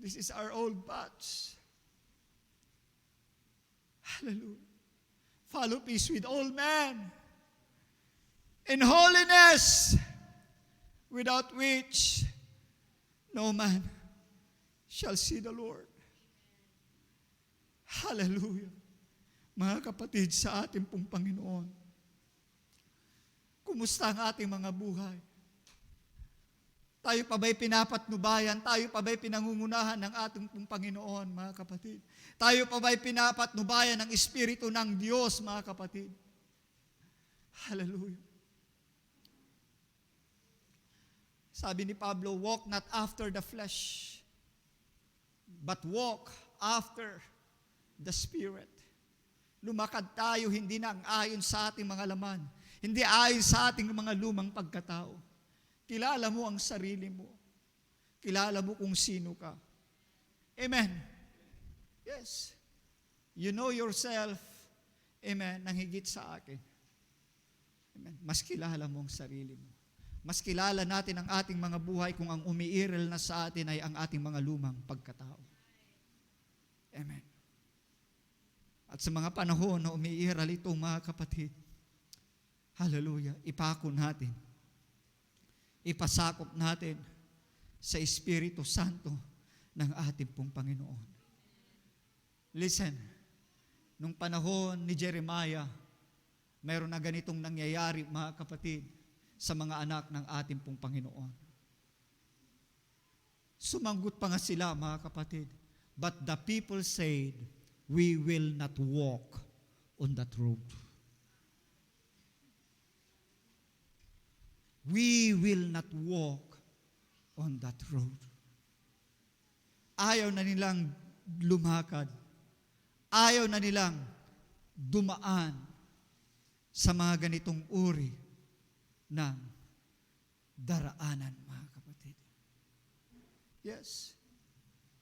C: This is our old batch. Hallelujah. Follow peace with all men, in holiness, without which no man shall see the Lord. Hallelujah. Mga kapatid, sa ating pong Panginoon, kumusta ang ating mga buhay? Tayo pa ba'y pinapatnubayan? Tayo pa ba'y pinangungunahan ng ating pong Panginoon, mga kapatid? Tayo pa ba'y pinapatnubayan ng Espiritu ng Diyos, mga kapatid? Hallelujah. Sabi ni Pablo, walk not after the flesh, but walk after the Spirit. Lumakad tayo hindi na ang ayon sa ating mga laman, hindi ayon sa ating mga lumang pagkatao. Kilala mo ang sarili mo. Kilala mo kung sino ka. Amen. Yes. You know yourself. Amen. Nang higit sa akin. Amen. Mas kilala mo ang sarili mo. Mas kilala natin ang ating mga buhay kung ang umiiral na sa atin ay ang ating mga lumang pagkatao. Amen. At sa mga panahon na umiiral ito, mga kapatid, hallelujah, ipako natin, ipasakop natin sa Espiritu Santo ng ating pong Panginoon. Listen, nung panahon ni Jeremiah, mayroon na ganitong nangyayari, mga kapatid, sa mga anak ng ating pong Panginoon. Sumanggot pa nga sila, mga kapatid, but the people said, we will not walk on that road. We will not walk on that road. Ayaw na nilang lumakad. Ayaw na nilang dumaan sa mga ganitong uri ng daraanan, mga kapatid. Yes.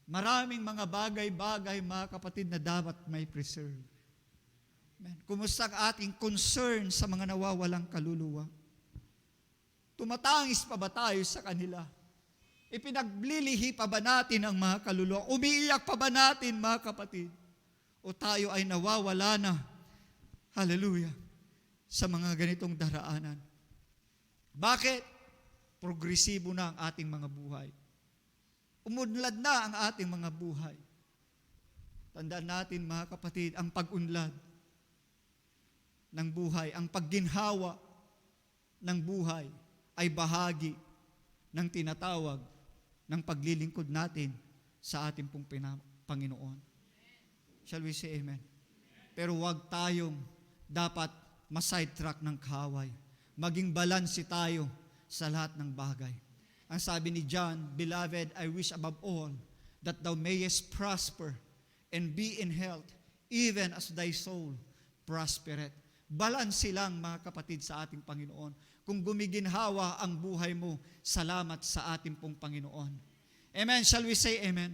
C: Maraming mga bagay-bagay, mga kapatid, na dapat may preserve. Amen. Kumusta ang ating concern sa mga nawawalang kaluluwa? Tumatangis pa ba tayo sa kanila? Ipinaglilihi pa ba natin ang mga kaluluwa? Umiiyak pa ba natin, mga kapatid? O tayo ay nawawala na, hallelujah, sa mga ganitong daraanan? Bakit? Progresibo na ang ating mga buhay. Umunlad na ang ating mga buhay. Tandaan natin, mga kapatid, ang pag-unlad ng buhay, ang pagginhawa ng buhay, ay bahagi ng tinatawag ng paglilingkod natin sa ating pong Panginoon. Shall we say amen? Pero huwag tayong dapat ma-sidetrack ng kaaway. Maging balanse tayo sa lahat ng bagay. Ang sabi ni John, Beloved, I wish above all that thou mayest prosper and be in health, even as thy soul prospereth. Balanse lang, mga kapatid, sa ating Panginoon. Kung gumiginhawa ang buhay mo, salamat sa ating pong Panginoon. Amen. Shall we say amen?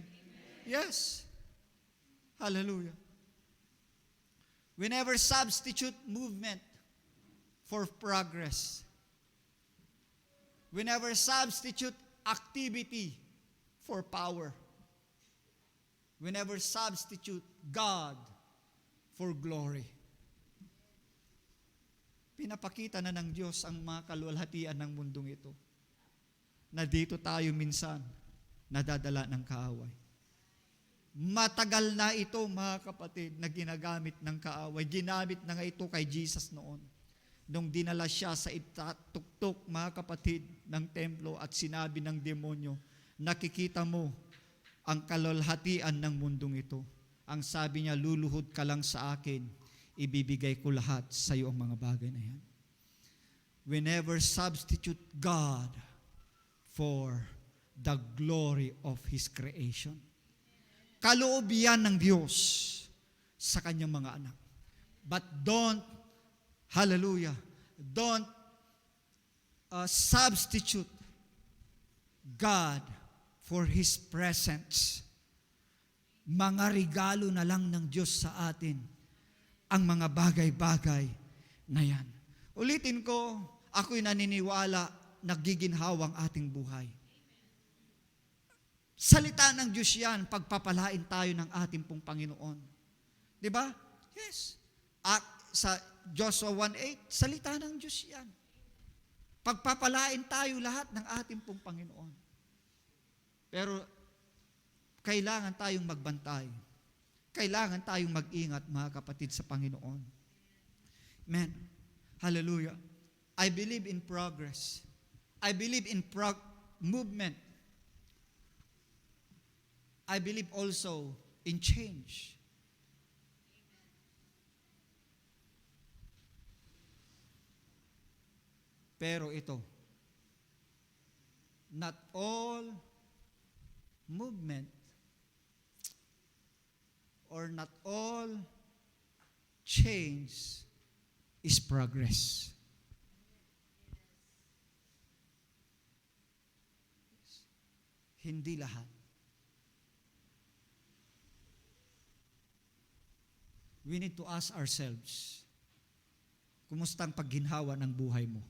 C: Yes. Hallelujah. We never substitute movement for progress. We never substitute activity for power. We never substitute God for glory. Pinapakita na ng Diyos ang mga kaluwalhatian ng mundong ito, na dito tayo minsan nadadala ng kaaway. Matagal na ito, mga kapatid, na ginagamit ng kaaway. Ginamit na nga ito kay Jesus noon. Nung dinala siya sa itatuktok, mga kapatid, ng templo at sinabi ng demonyo, nakikita mo ang kaluwalhatian ng mundong ito. Ang sabi niya, luluhod ka lang sa akin, ibibigay ko lahat sa iyo ang mga bagay na yan. We never substitute God for the glory of His creation. kaloob yan ng Diyos sa kanyang mga anak. But don't, hallelujah, don't substitute God for His presence. Mga regalo na lang ng Diyos sa atin ang mga bagay-bagay na yan. Ulitin ko, ako'y naniniwala nagiginhawa ang ating buhay. Salita ng Diyos yan, pagpapalain tayo ng ating pong Panginoon. Di ba? Yes. Sa Joshua 1:8, salita ng Diyos yan. Pagpapalain tayo lahat ng ating pong Panginoon. Pero kailangan tayong magbantay. Kailangan tayong mag-ingat, mga kapatid, sa Panginoon. Amen. Hallelujah. I believe in progress. I believe in movement. I believe also in change. Pero ito, not all movement or not all change is progress. Hindi lahat. We need to ask ourselves, kumusta ang pagginhawa ng buhay mo?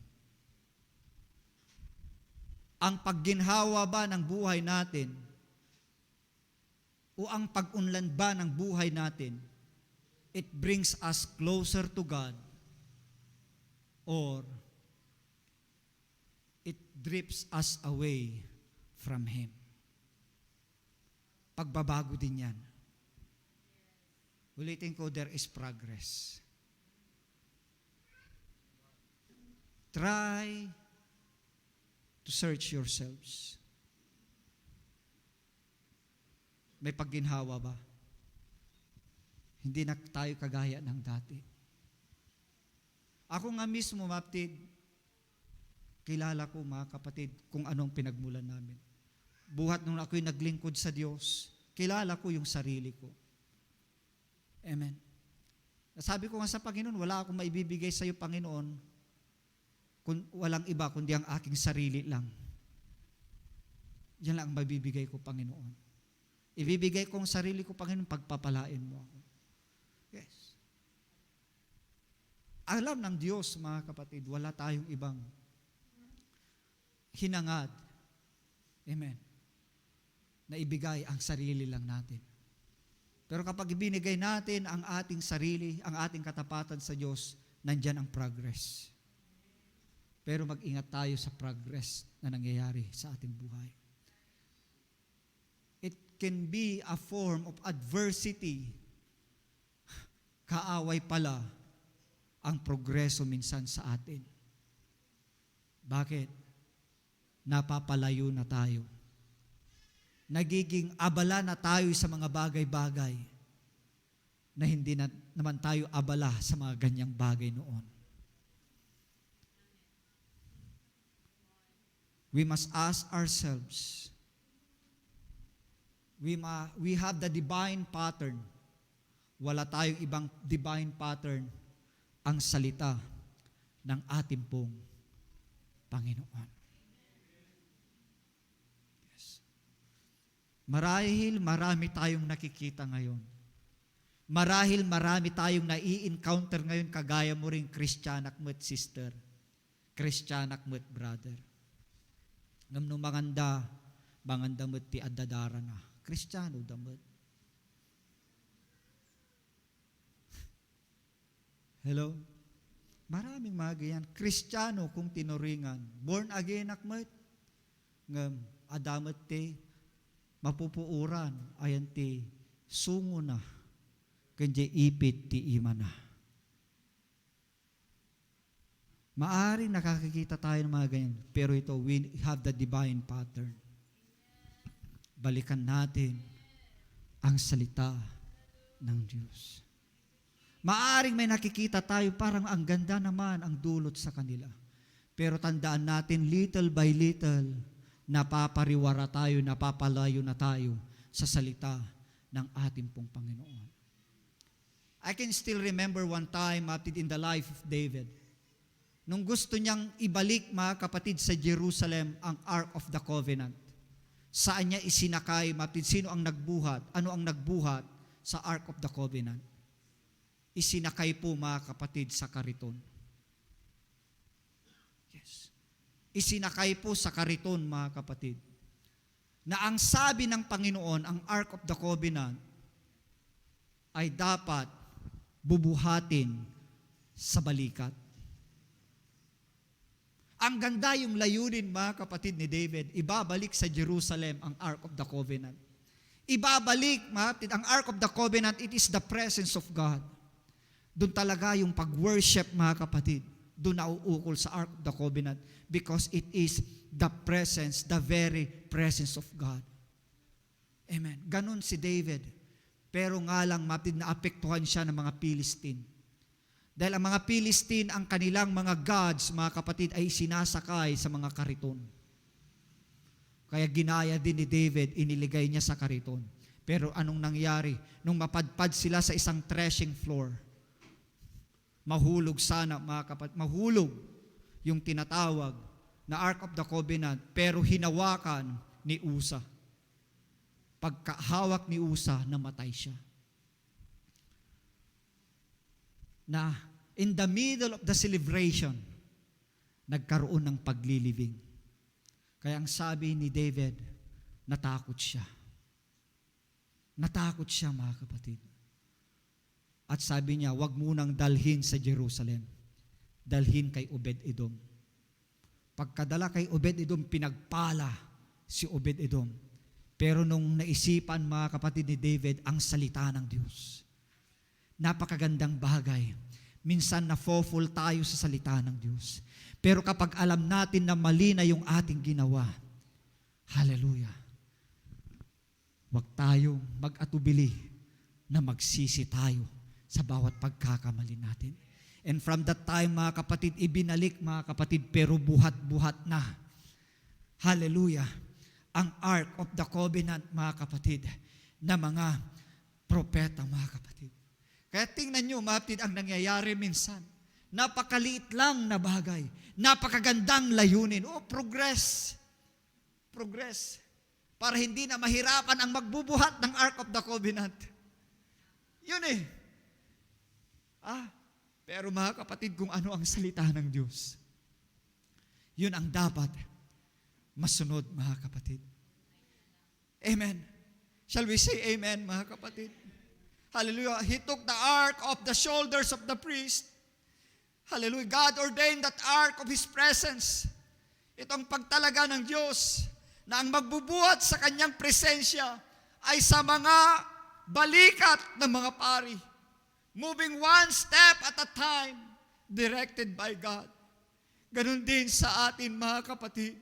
C: Ang pagginhawa ba ng buhay natin o ang pag-unlad ba ng buhay natin, it brings us closer to God or it drifts us away from Him? Pagbabago din yan. Ulitin ko, there is progress. Try to search yourselves. May pagginhawa ba? Hindi na tayo kagaya ng dati. Ako nga mismo, mapatid, kilala ko, mga kapatid, kung anong pinagmulan namin. Buhat nung ako'y naglingkod sa Diyos, kilala ko yung sarili ko. Amen. Sabi ko nga sa Panginoon, wala akong maibibigay sa iyo, Panginoon, kung walang iba, kundi ang aking sarili lang. Yan lang ang mabibigay ko, Panginoon. Ibibigay ko ang sarili ko, Panginoon, pagpapalain mo ako. Yes. Alam ng Diyos, mga kapatid, wala tayong ibang hinangad. Amen. Na ibigay ang sarili lang natin. Pero kapag ibinigay natin ang ating sarili, ang ating katapatan sa Diyos, nandyan ang progress. Pero mag-ingat tayo sa progress na nangyayari sa ating buhay. It can be a form of adversity. Kaaway pala ang progreso minsan sa atin. Bakit? Napapalayo na tayo. Nagiging abala na tayo sa mga bagay-bagay na hindi na naman tayo abala sa mga ganyang bagay noon. We must ask ourselves, we have the divine pattern. Wala tayong ibang divine pattern, ang salita ng ating pong Panginoon. Marahil marami tayong nakikita ngayon. Marahil marami tayong nai-encounter ngayon kagaya mo rin, Kristyanak mo at sister. Kristyanak mo at brother. Ngam no manganda mo ti adadara na. Kristiyano damot. Hello? Maraming mga ganyan. Kristiyano kung tinuringan. Born again akmat. Ngam adamat te mapupuuran ayan ti sungo na kanya ipit ti ima na. Maaring nakakikita tayo ng mga ganyan, pero ito, we have the divine pattern. Balikan natin ang salita ng Diyos. Maaring may nakikita tayo, parang ang ganda naman ang dulot sa kanila. Pero tandaan natin, little by little, napapariwara tayo, napapalayo na tayo sa salita
B: ng ating pong Panginoon. I can still remember one time in the life of David. Nung gusto niyang ibalik, mga kapatid, sa Jerusalem ang Ark of the Covenant. Saan niya isinakay, sino ang nagbuhat? Ano ang nagbuhat sa Ark of the Covenant? Isinakay po, mga kapatid, sa kariton. Yes. Isinakay po sa kariton, mga kapatid. Na ang sabi ng Panginoon, ang Ark of the Covenant, ay dapat bubuhatin sa balikat. Ang ganda yung layunin, mga kapatid, ni David, ibabalik sa Jerusalem ang Ark of the Covenant. Ibabalik, mga kapatid, ang Ark of the Covenant, it is the presence of God. Doon talaga yung pag-worship, mga kapatid, doon nauukol sa Ark of the Covenant because it is the presence, the very presence of God. Amen. Ganon si David. Pero nga lang, mga kapatid, naapektuhan siya ng mga Philistine. Dahil ang mga Philistine, ang kanilang mga gods, mga kapatid, ay sinasakay sa mga kariton. Kaya ginaya din ni David, iniligay niya sa kariton. Pero anong nangyari? Nung mapadpad sila sa isang threshing floor, mahulog sana, mga kapatid, mahulog yung tinatawag na Ark of the Covenant, pero hinawakan ni Usa. Pagkahawak ni Usa, namatay siya. Na in the middle of the celebration, nagkaroon ng paglilibing. Kaya ang sabi ni David, natakot siya. Natakot siya, mga kapatid. At sabi niya, wag munang dalhin sa Jerusalem. Dalhin kay Obed-Edom. Pagkadala kay Obed-Edom, pinagpala si Obed-Edom. Pero nung naisipan, mga kapatid, ni David, ang salita ng Diyos. Napakagandang bagay. Minsan na-fall tayo sa salita ng Diyos. Pero kapag alam natin na mali na yung ating ginawa, hallelujah, huwag tayong mag-atubili na magsisi tayo sa bawat pagkakamali natin. And from that time, mga kapatid, ibinalik, mga kapatid, pero buhat-buhat na. Hallelujah. Ang Ark of the Covenant, mga kapatid, na mga propeta, mga kapatid. Kaya tingnan nyo, mga kapatid, ang nangyayari minsan. Napakaliit lang na bagay. Napakagandang layunin. Oh, progress. Progress. Para hindi na mahirapan ang magbubuhat ng Ark of the Covenant. Yun eh. Pero mga kapatid, kung ano ang salita ng Diyos, yun ang dapat masunod, mga kapatid. Amen. Shall we say amen, mga kapatid? Hallelujah. He took the ark off the shoulders of the priest. Hallelujah. God ordained that ark of His presence. Itong pagtalaga ng Diyos na ang magbubuhat sa kanyang presensya ay sa mga balikat ng mga pari. Moving one step at a time, directed by God. Ganun din sa atin, mga kapatid.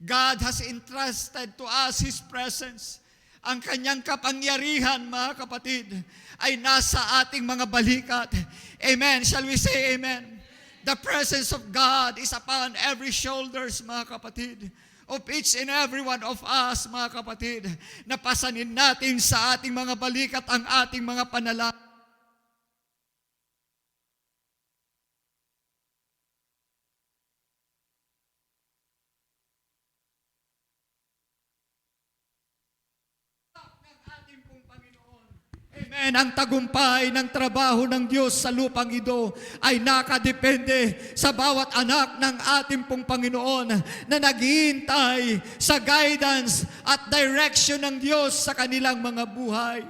B: God has entrusted to us His presence. Ang kanyang kapangyarihan, mga kapatid, ay nasa ating mga balikat. Amen. Shall we say amen? The presence of God is upon every shoulders, mga kapatid, of each and every one of us, mga kapatid, na pasanin natin sa ating mga balikat ang ating mga panalangin. Amen. Ang tagumpay ng trabaho ng Diyos sa lupang ito ay nakadepende sa bawat anak ng ating pong Panginoon na naghihintay sa guidance at direction ng Diyos sa kanilang mga buhay.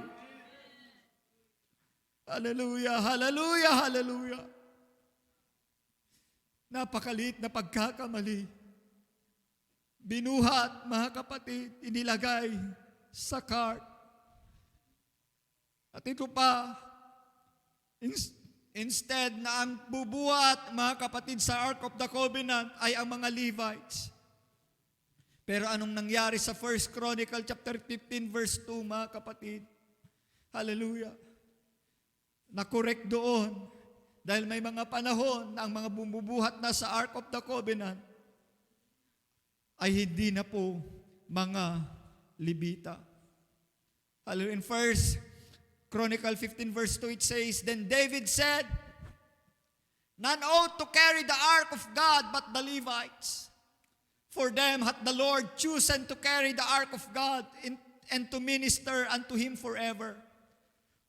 B: Hallelujah, hallelujah, hallelujah. Napakaliit na pagkakamali. Binuhat, mga kapatid, inilagay sa cart. At ito pa, instead na ang bubuhat, mga kapatid, sa Ark of the Covenant ay ang mga Levites. Pero anong nangyari sa 1 Chronicle chapter 15 verse 2, mga kapatid? Hallelujah. Na-correct doon dahil may mga panahon na ang mga bumubuhat na sa Ark of the Covenant ay hindi na po mga Levita. Hallelujah. In 1
C: Chronicle 15 verse 2, it says, Then David said, None ought to carry the ark of God but the Levites. For them hath the Lord chosen to carry the ark of God and to minister unto him forever.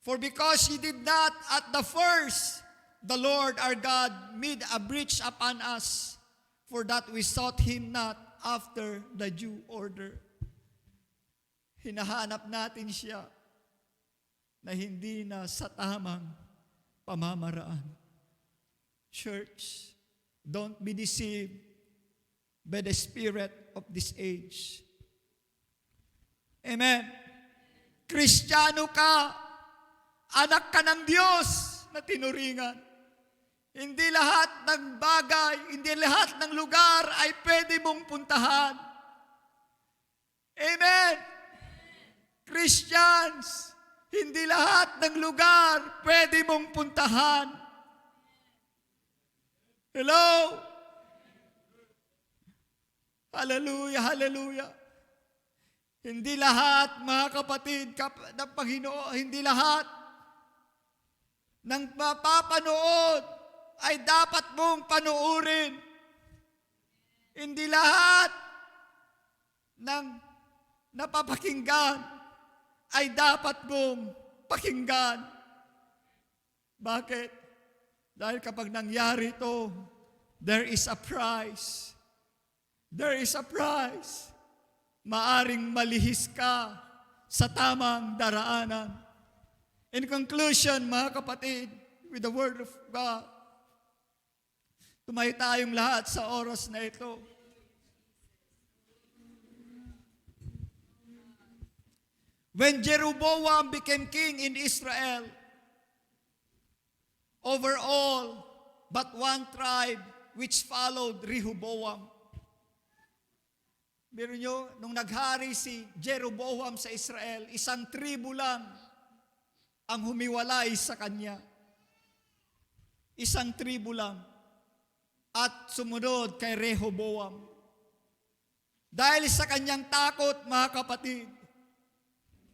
C: For because ye did not at the first, the Lord our God made a breach upon us, for that we sought him not after the due order. Hinahanap natin siya na hindi na sa tamang pamamaraan. Church, don't be deceived by the spirit of this age. Amen. Kristiyano ka, anak ka ng Diyos na tinuringan. Hindi lahat ng bagay, hindi lahat ng lugar ay pwede mong puntahan. Amen. Christians, hindi lahat ng lugar pwede mong puntahan. Hello? Hallelujah, hallelujah. Hindi lahat, mga kapatid, ng Panginoon, hindi lahat ng mapapanood ay dapat mong panuurin. Hindi lahat ng napapakinggan ay dapat mong pakinggan. Bakit? Dahil kapag nangyari ito, there is a price. There is a price. Maaring malihis ka sa tamang daraanan. In conclusion, mga kapatid, with the Word of God, tumayo tayong lahat sa oras na ito. When Jeroboam became king in Israel, over all but one tribe which followed Rehoboam. Meron nyo, nung naghari si Jeroboam sa Israel, isang tribo lang ang humiwalay sa kanya. Isang tribo lang. At sumunod kay Rehoboam. Dahil sa kanyang takot, mga kapatid,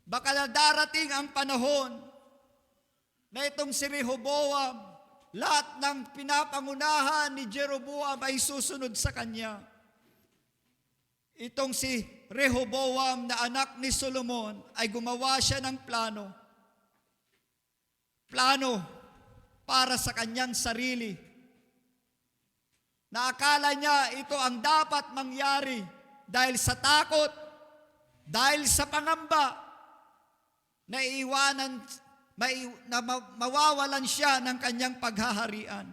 C: baka na darating ang panahon na itong si Rehoboam, lahat ng pinapangunahan ni Jeroboam ay susunod sa kanya. Itong si Rehoboam na anak ni Solomon ay gumawa siya ng plano. Plano para sa kanyang sarili. Na akala niya ito ang dapat mangyari dahil sa takot, dahil sa pangamba, na iiwanan na mawawalan siya ng kanyang paghaharian.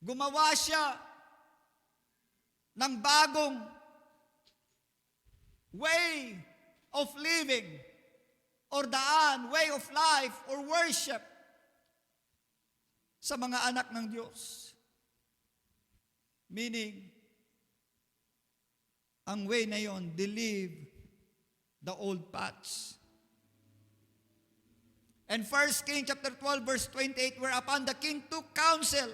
C: Gumawa siya ng bagong way of living or daan, way of life or worship sa mga anak ng Diyos. Meaning, ang way na yon, they live the old paths. And 1 King chapter 12 verse 28, whereupon the king took counsel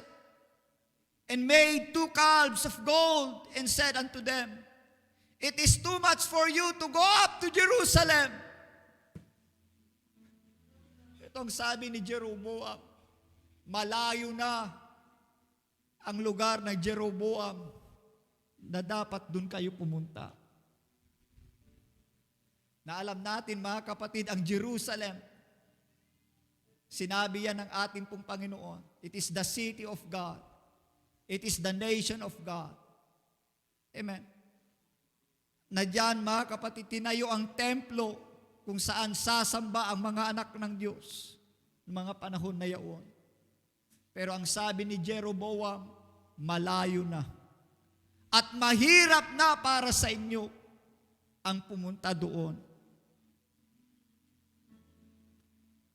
C: and made 2 calves of gold and said unto them, It is too much for you to go up to Jerusalem. Itong sabi ni Jeroboam, malayo na ang lugar ng Jeroboam na dapat dun kayo pumunta. Na alam natin, mga kapatid, ang Jerusalem, sinabi yan ng ating pong Panginoon, it is the city of God. It is the nation of God. Amen. Na diyan, mga kapatid, tinayo ang templo kung saan sasamba ang mga anak ng Diyos ng mga panahon na yaon. Pero ang sabi ni Jeroboam, malayo na. At mahirap na para sa inyo ang pumunta doon.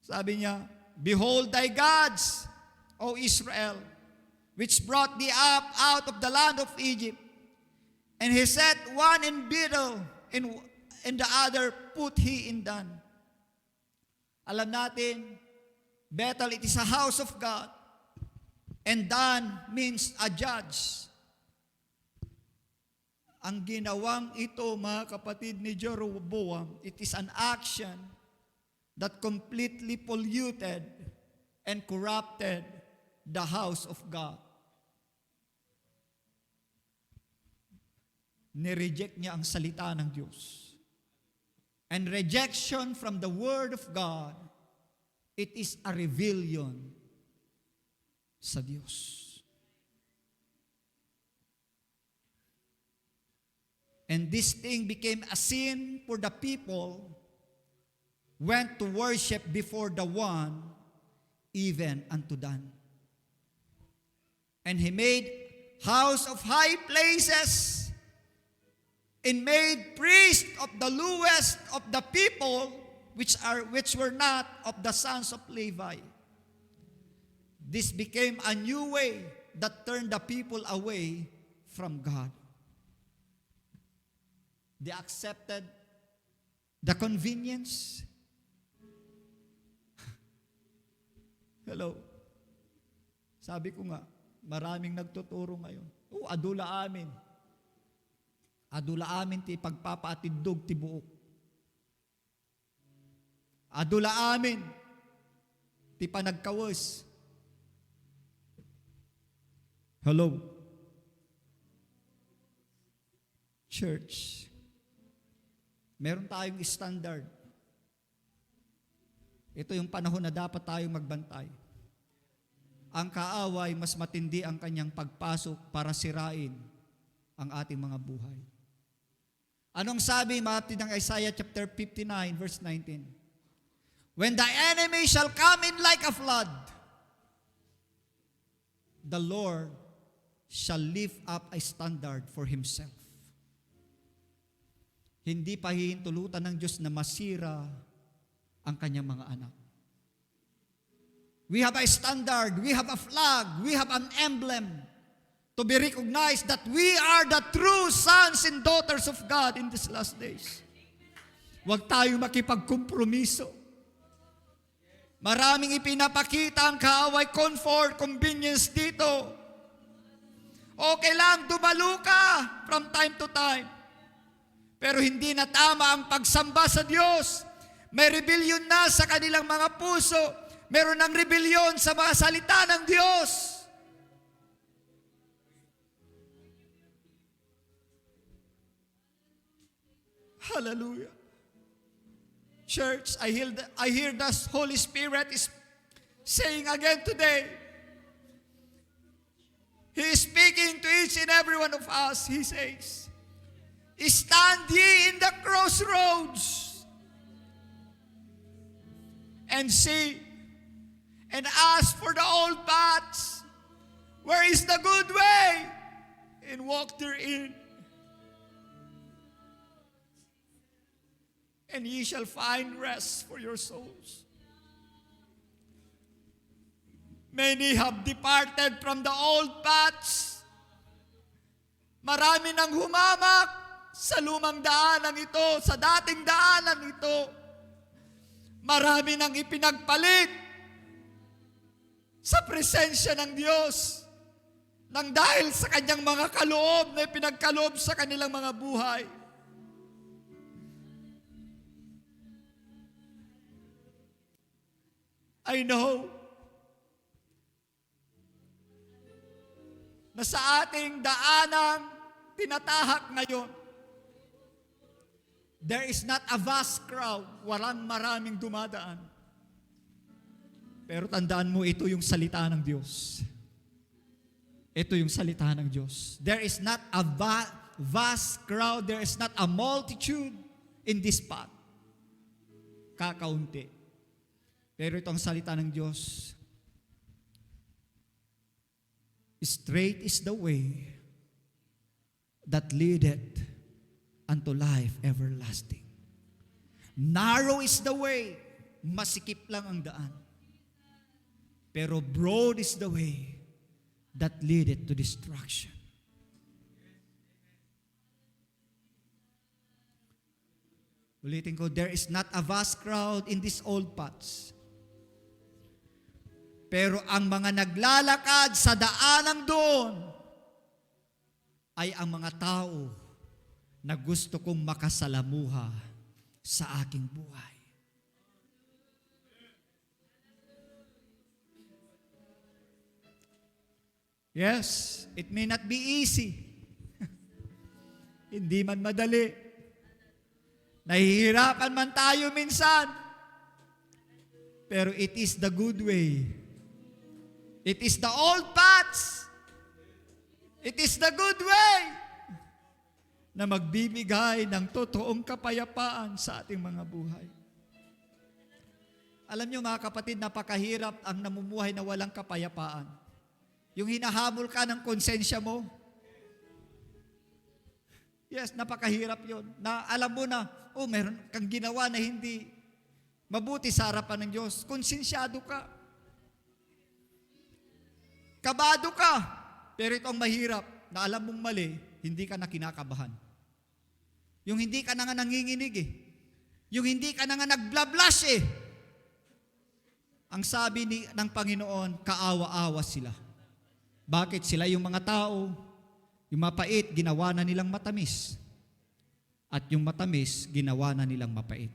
C: Sabi niya, Behold thy gods, O Israel, which brought thee up out of the land of Egypt. And he set one in Bethel, and the other put he in Dan. Alam natin, Bethel, it is a house of God. And Dan means a judge. ang ginawang ito, mga kapatid, ni Jeroboam, it is an action that completely polluted and corrupted the house of God. Nireject niya ang salita ng Diyos. And rejection from the Word of God, it is a rebellion sa Diyos. And this thing became a sin for the people went to worship before the one, even unto Dan. And he made house of high places, and made priest of the lowest of the people, which were not of the sons of Levi. This became a new way that turned the people away from God. They accepted the convenience. Hello. Sabi ko nga, maraming nagtuturo ngayon. Adula amin. Adula amin ti pagpapaatindog ti buok. Adula amin ti panagkawas. Hello. Church. Meron tayong standard. Ito yung panahon na dapat tayong magbantay. Ang kaaway, mas matindi ang kanyang pagpasok para sirain ang ating mga buhay. Anong sabi, mga ng Isaiah chapter 59, verse 19? When the enemy shall come in like a flood, the Lord shall lift up a standard for Himself. Hindi pa hihintulutan ng Diyos na masira ang kanyang mga anak. We have a standard, we have a flag, we have an emblem to be recognized that we are the true sons and daughters of God in these last days. Huwag tayong makipagkompromiso. Maraming ipinapakita ang kaaway, comfort, convenience dito. Okay lang, dumalo ka from time to time. Pero hindi na tama ang pagsamba sa Diyos. May rebellion na sa kanilang mga puso. Meron ng rebellion sa mga salita ng Diyos. Hallelujah. Church, I hear the Holy Spirit is saying again today. He is speaking to each and every one of us. He says, stand ye in the crossroads and see and ask for the old paths. Where is the good way? And walk therein. And ye shall find rest for your souls. Many have departed from the old paths. Marami nang humamak sa lumang daanan ito, sa dating daanan ito. Marami nang ipinagpalit sa presensya ng Diyos nang dahil sa kanyang mga kaloob na ipinagkaloob sa kanilang mga buhay. I know na sa ating daanang tinatahak ngayon, there is not a vast crowd, walang maraming dumadaan. Pero tandaan mo, ito yung salita ng Diyos. Ito yung salita ng Diyos. There is not a vast crowd, there is not a multitude in this path. Kakaunti. Pero ito ang salita ng Diyos. Straight is the way that leadeth unto life everlasting. Narrow is the way, masikip lang ang daan. Pero broad is the way that leadeth to destruction. Ulitin ko, there is not a vast crowd in these old paths. Pero ang mga naglalakad sa daanang doon ay ang mga tao
B: na gusto kong makasalamuha sa aking buhay. Yes, it may not be easy. Hindi man madali. Nahihirapan man tayo minsan. Pero it is the good way. It is the old paths. It is the good way na magbibigay ng totoong kapayapaan sa ating mga buhay. Alam niyo mga kapatid, napakahirap ang namumuhay na walang kapayapaan. Yung hinahamol ka ng konsensya mo. Yes, napakahirap yon. Na alam mo na, meron kang ginawa na hindi mabuti sa harapan ng Diyos. Konsensyado ka. Kabado ka. Pero ito ang mahirap, na alam mong mali, hindi ka na kinakabahan. Yung hindi ka na nga nanginginig eh. Yung hindi ka na nga nagbablush eh. Ang sabi ng Panginoon, kaawa-awa sila. Bakit? Sila yung mga tao, yung mapait, ginawa na nilang matamis. At yung matamis, ginawa na nilang mapait.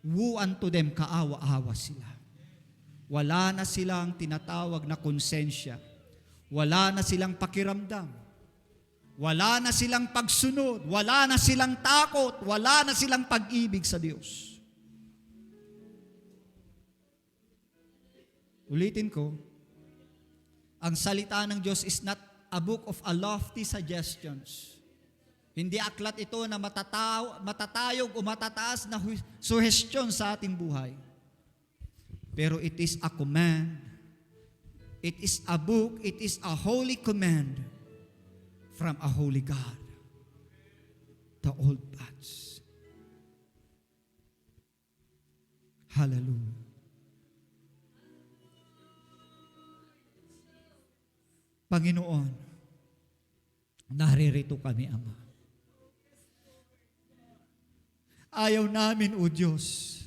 B: Woe unto them, kaawa-awa sila. Wala na silang tinatawag na konsensya. Wala na silang pakiramdam. Wala na silang pagsunod. Wala na silang takot. Wala na silang pag-ibig sa Diyos. Ulitin ko, ang salita ng Diyos is not a book of a lofty suggestions. Hindi aklat ito na matatayog o matataas na suhestyon sa ating buhay. Pero it is a command. It is a book. It is a holy command from a holy God. The old paths. Hallelujah. Panginoon, naririto kami, Ama. Ayaw namin, O Diyos.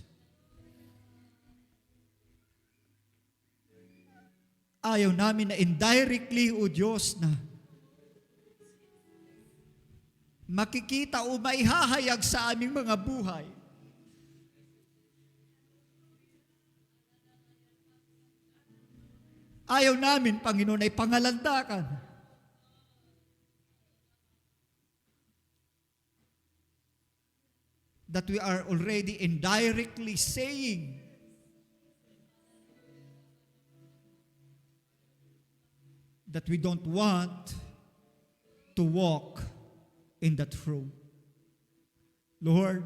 B: Ayaw namin na indirectly, O Diyos, na makikita o maihahayag sa aming mga buhay ayaw namin, Panginoon, ay pangalandakan. That we are already indirectly saying that we don't want to walk in that road. Lord,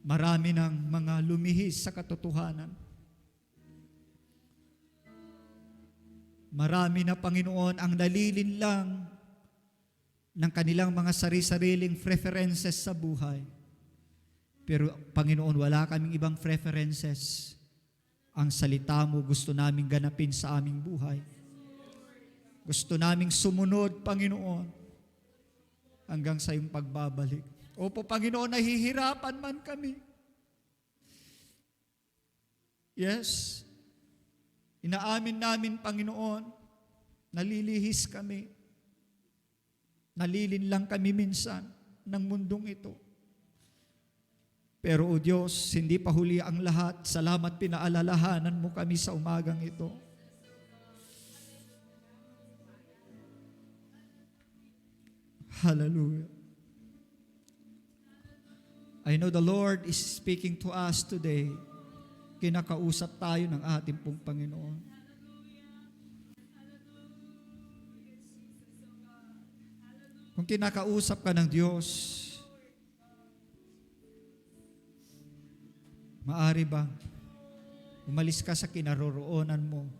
B: marami ng mga lumihis sa katotohanan. Marami na, Panginoon, ang nalilinlang ng kanilang mga sari-sariling preferences sa buhay. Pero, Panginoon, wala kaming ibang preferences. Ang salita mo gusto naming ganapin sa aming buhay. Gusto naming sumunod, Panginoon, hanggang sa iyong pagbabalik. Opo, Panginoon, nahihirapan man kami. Yes, inaamin namin, Panginoon, nalilihis kami. Nalilinlang kami minsan ng mundong ito. Pero, O Diyos, hindi pa huli ang lahat. Salamat, pinaalalahanan mo kami sa umagang ito. Hallelujah. I know the Lord is speaking to us today. Kinakausap tayo ng ating pong Panginoon. Kung kinakausap ka ng Diyos, maari ba umalis ka sa kinaroroonan mo?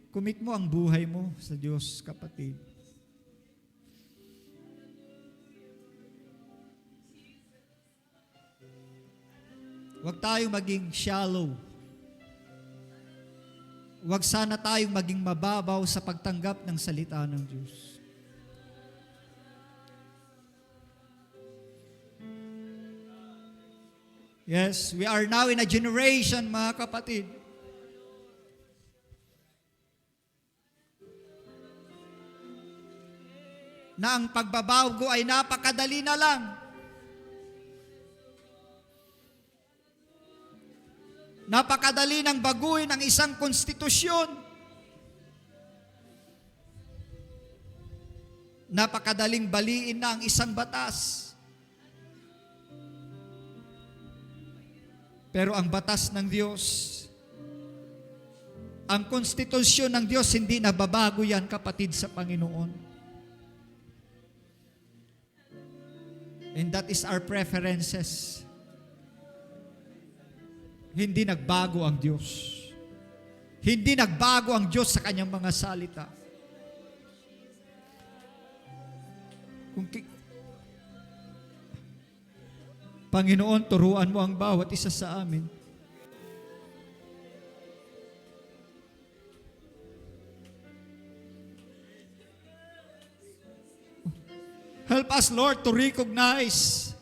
B: Commit mo ang buhay mo sa Diyos, kapatid. Huwag tayong maging shallow. Huwag sana tayong maging mababaw sa pagtanggap ng salita ng Diyos. Yes, we are now in a generation, mga kapatid, na ang pagbabago ay napakadali na lang. Napakadali ng baguhin ang isang konstitusyon. Napakadaling baliin na ang isang batas. Pero ang batas ng Diyos, ang konstitusyon ng Diyos, hindi nababago yan, kapatid, sa Panginoon. And that is our preferences. Hindi nagbago ang Diyos. Hindi nagbago ang Diyos sa kanyang mga salita. Panginoon, turuan mo ang bawat isa sa amin. Help us, Lord, to recognize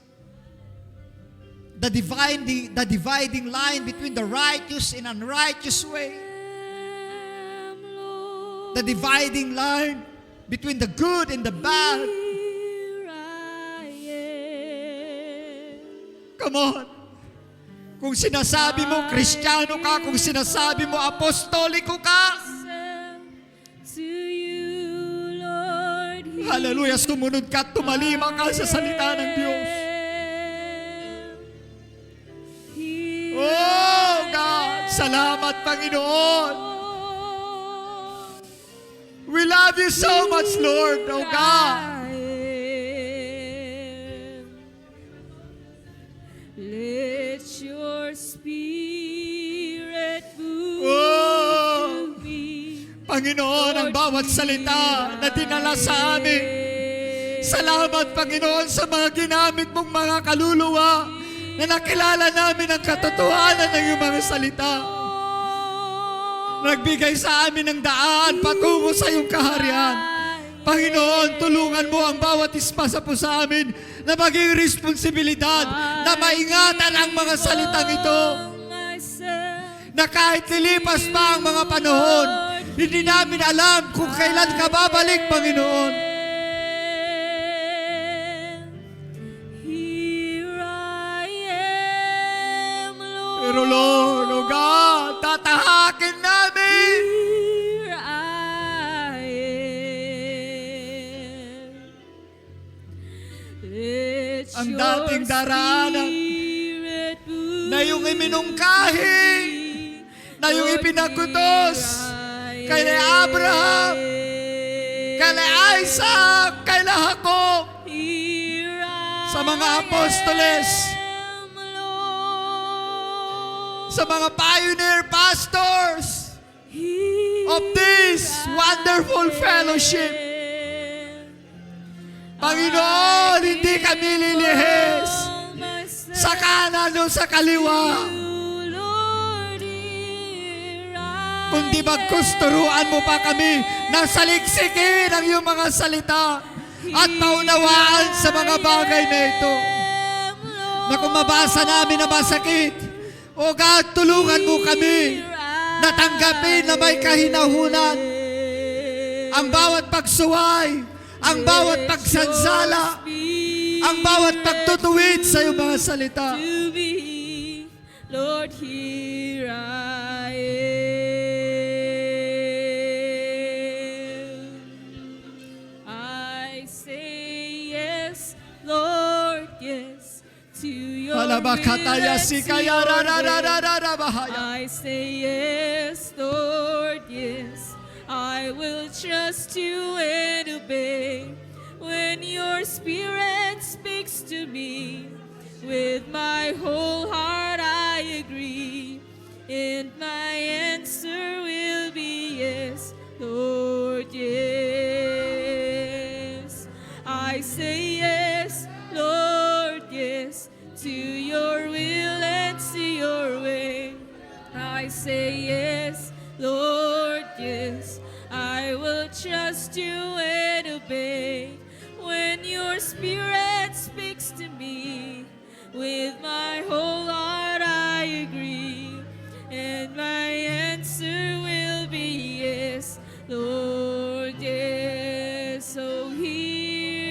B: the dividing line between the righteous and unrighteous way. The dividing line between the good and the bad. Come on. Kung sinasabi mo Kristiyano ka, kung sinasabi mo apostoliko ka, hallelujah, sumunod ka at tumalima ka sa salita ng Diyos. Oh God, salamat Panginoon. We love you so much, Lord, oh God.
A: Let your spirit move
B: Oh,
A: to me.
B: Panginoon, ang bawat salita na dinala sa amin. Salamat, Panginoon, sa mga ginamit mong mga kaluluwa na nakilala namin ang katotohanan ng iyong mga salita. Nagbigay sa amin ng daan patungo sa iyong kaharian. Panginoon, tulungan mo ang bawat espasa po sa amin na maging responsibilidad na maingatan ang mga salitang ito. Na kahit lilipas pa ang mga panahon, hindi namin alam kung kailan ka babalik, Panginoon. Pero Lord, oh God, tatahakin namin.
A: Here I am. Let
B: Ang
A: your
B: dating daraanan
A: spirit move
B: na iyong iminungkahi, na iyong ipinagutos kay Abraham, kay Isaac, kay Jacob,
A: Here I
B: sa mga apostoles,
A: am, Lord.
B: sa mga pioneer pastors
A: Here
B: of this wonderful fellowship. Panginoon, hindi kami lilihis sa kanan o sa kaliwa, kundi magkusturuan mo pa kami na saliksikin ang iyong mga salita at maunawaan sa mga bagay na ito. Na kung mabasa namin na masakit, o God, tulungan mo kami na tanggapin na may kahinahunan ang bawat pagsuway, ang bawat pagsansala, ang bawat pagtutuwid sa iyong mga salita.
A: To be, Lord, here I am. I say yes, Lord, yes, to your will
B: Palabakataya
A: and to
B: sikaya
A: your way.
B: rararararabahaya.
A: I say yes, Lord, yes. I will trust you and obey when your spirit speaks to me. With my whole heart I agree, and my answer will be yes, Lord, yes. I say yes, Lord, yes, to your will and to your way. I say yes, Lord, yes. I will trust you and obey when your spirit speaks to me. With my whole heart I agree, and my answer will be yes, Lord, yes. So here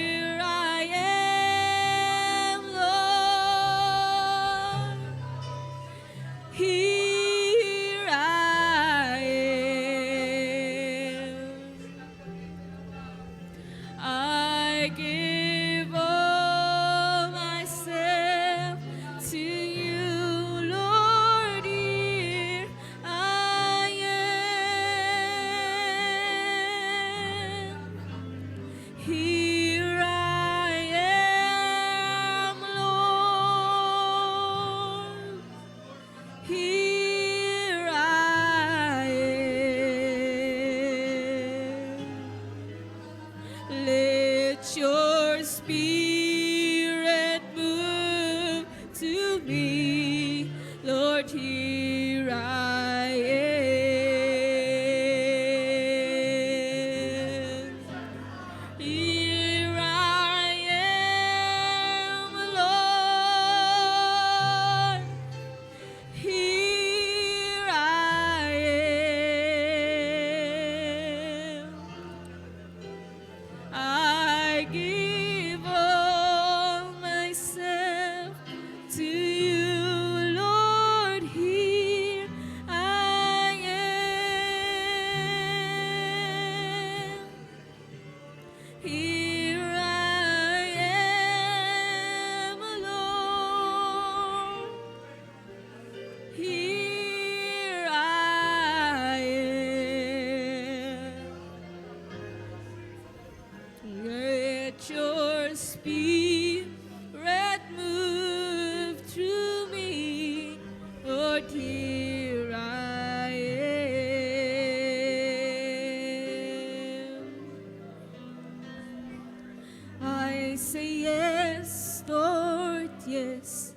A: yes.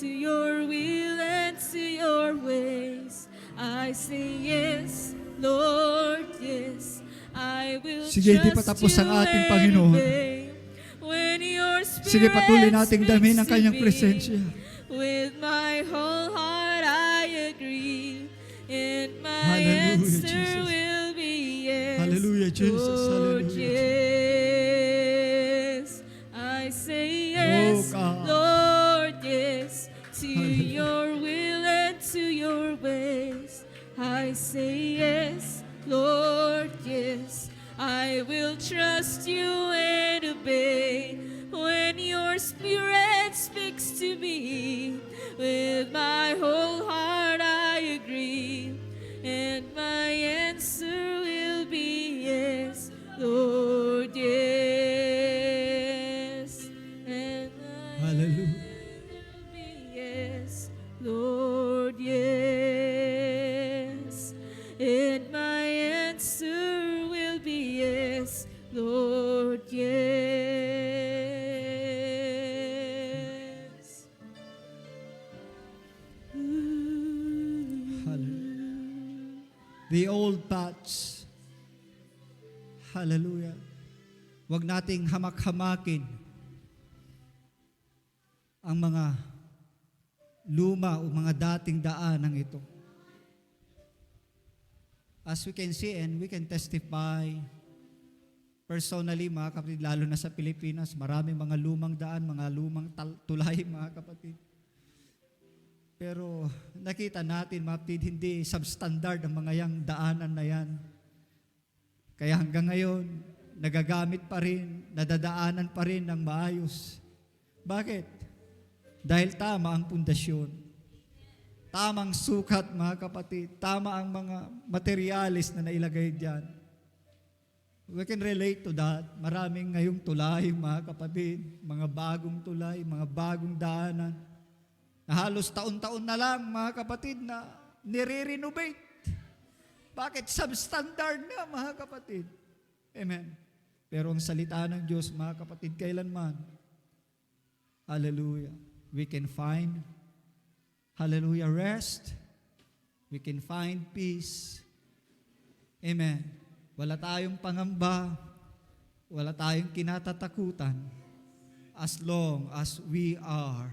A: To your will and to your ways, I say yes, Lord, yes. I will
B: Sige, hindi pa
A: trust
B: tapos ang
A: you
B: ating
A: and
B: Panginoon.
A: obey. When your
B: Sige, patuloy
A: spirit
B: nating damin ang
A: speaks to
B: kanyang
A: me,
B: presensya.
A: with my whole heart I agree, and my
B: Hallelujah,
A: answer
B: Jesus.
A: will be yes.
B: Hallelujah, Jesus.
A: Lord,
B: Hallelujah.
A: yes. I say yes,
B: God.
A: Lord, yes. To
B: Hallelujah.
A: your will and to your ways, I say yes, Lord, yes. I will trust you and obey when your spirit speaks to me. With my whole heart I agree, and my answer will be yes, Lord, yes. And my
B: Hallelujah.
A: will be yes, Lord, yes. And my answer will be yes, Lord, yes.
B: The old paths. Hallelujah. Huwag nating hamak-hamakin ang mga luma o mga dating daanang ito. As we can see and we can testify personally, mga kapatid, lalo na sa Pilipinas, maraming mga lumang daan, mga lumang tulay, mga kapatid. Pero nakita natin, mga kapatid, hindi substandard ang mga yang daanan na yan. Kaya hanggang ngayon, nagagamit pa rin, nadadaanan pa rin ng maayos. Bakit? Dahil tama ang pundasyon. Tamang sukat, mga kapatid. Tama ang mga materialis na nailagay diyan. We can relate to that. Maraming ngayong tulay, mga kapatid. Mga bagong tulay, mga bagong daanan. Na halos taon-taon na lang, mga kapatid, na nire-renovate. Bakit? Substandard na, mga kapatid. Amen. Pero ang salita ng Diyos, mga kapatid, kailanman, hallelujah, we can find, hallelujah, rest. We can find peace. Amen. Wala tayong pangamba. Wala tayong kinatatakutan. As long as we are,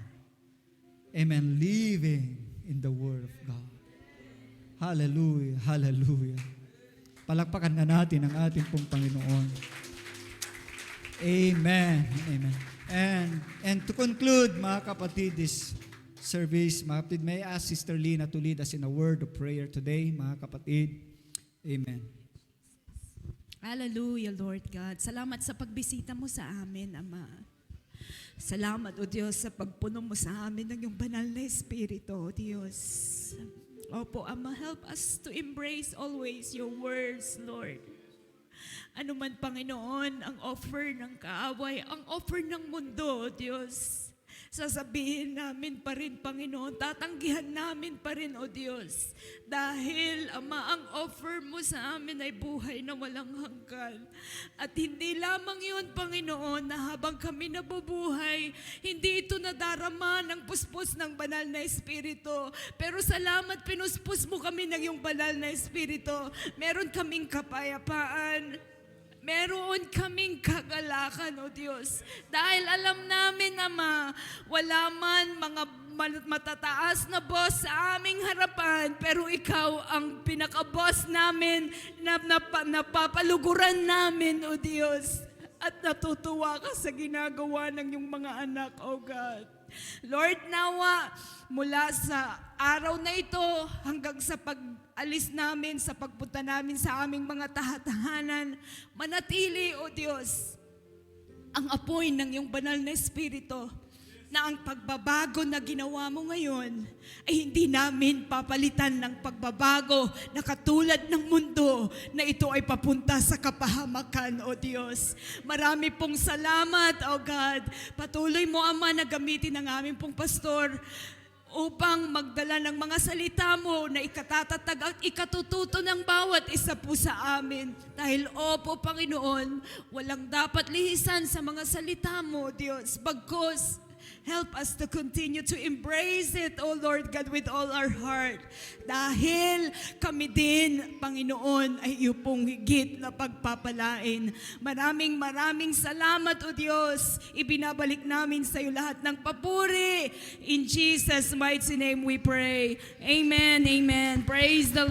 B: amen, living in the Word of God. Hallelujah, hallelujah. Palakpakan na natin ang ating pong Panginoon. Amen, amen. And to conclude, mga kapatid, this service, mga kapatid, may I ask Sister Lina to lead us in a word of prayer today, mga kapatid. Amen.
D: Hallelujah, Lord God. Salamat sa pagbisita mo sa amin, Ama. Salamat, O Diyos, sa pagpuno mo sa amin ng iyong banal na Espiritu, O Diyos. Opo, Ama, help us to embrace always your words, Lord. Ano man, Panginoon, ang offer ng kaaway, ang offer ng mundo, O Diyos. Sasabihin namin pa rin, Panginoon, tatanggihan namin pa rin, O Diyos. Dahil, Ama, ang offer mo sa amin ay buhay na walang hanggan. At hindi lamang yun, Panginoon, na habang kami nabubuhay, hindi ito nadarama ng puspos ng banal na Espiritu. Pero salamat, pinuspos mo kami ng iyong banal na Espiritu. Meron kaming kapayapaan. Meron kaming kagalakan, O Diyos. Dahil alam namin, Ama, wala man mga matataas na boss sa aming harapan, pero ikaw ang pinaka-boss namin na napapaluguran namin, O Diyos. At natutuwa ka sa ginagawa ng iyong mga anak, O God. Lord, nawa, mula sa araw na ito hanggang sa pag-alis namin, sa pagpunta namin sa aming mga tahanan, manatili, O Diyos, ang apoy ng iyong banal na Espiritu, na ang pagbabago na ginawa mo ngayon ay hindi namin papalitan ng pagbabago na katulad ng mundo na ito ay papunta sa kapahamakan, O Diyos. Marami pong salamat, O God. Patuloy mo, Ama, na gamitin ang aming pong pastor upang magdala ng mga salita mo na ikatatatag at ikatututo ng bawat isa po sa amin. Dahil, opo, Panginoon, walang dapat lihisan sa mga salita mo, Diyos. Bagkus, Help us to continue to embrace it, O Lord God, with all our heart. Dahil kami din, Panginoon, ay iyo pong higit na pagpapalain. Maraming salamat, O Diyos. Ibinabalik namin sa iyo lahat ng papuri. In Jesus' mighty name we pray. Amen, amen. Praise the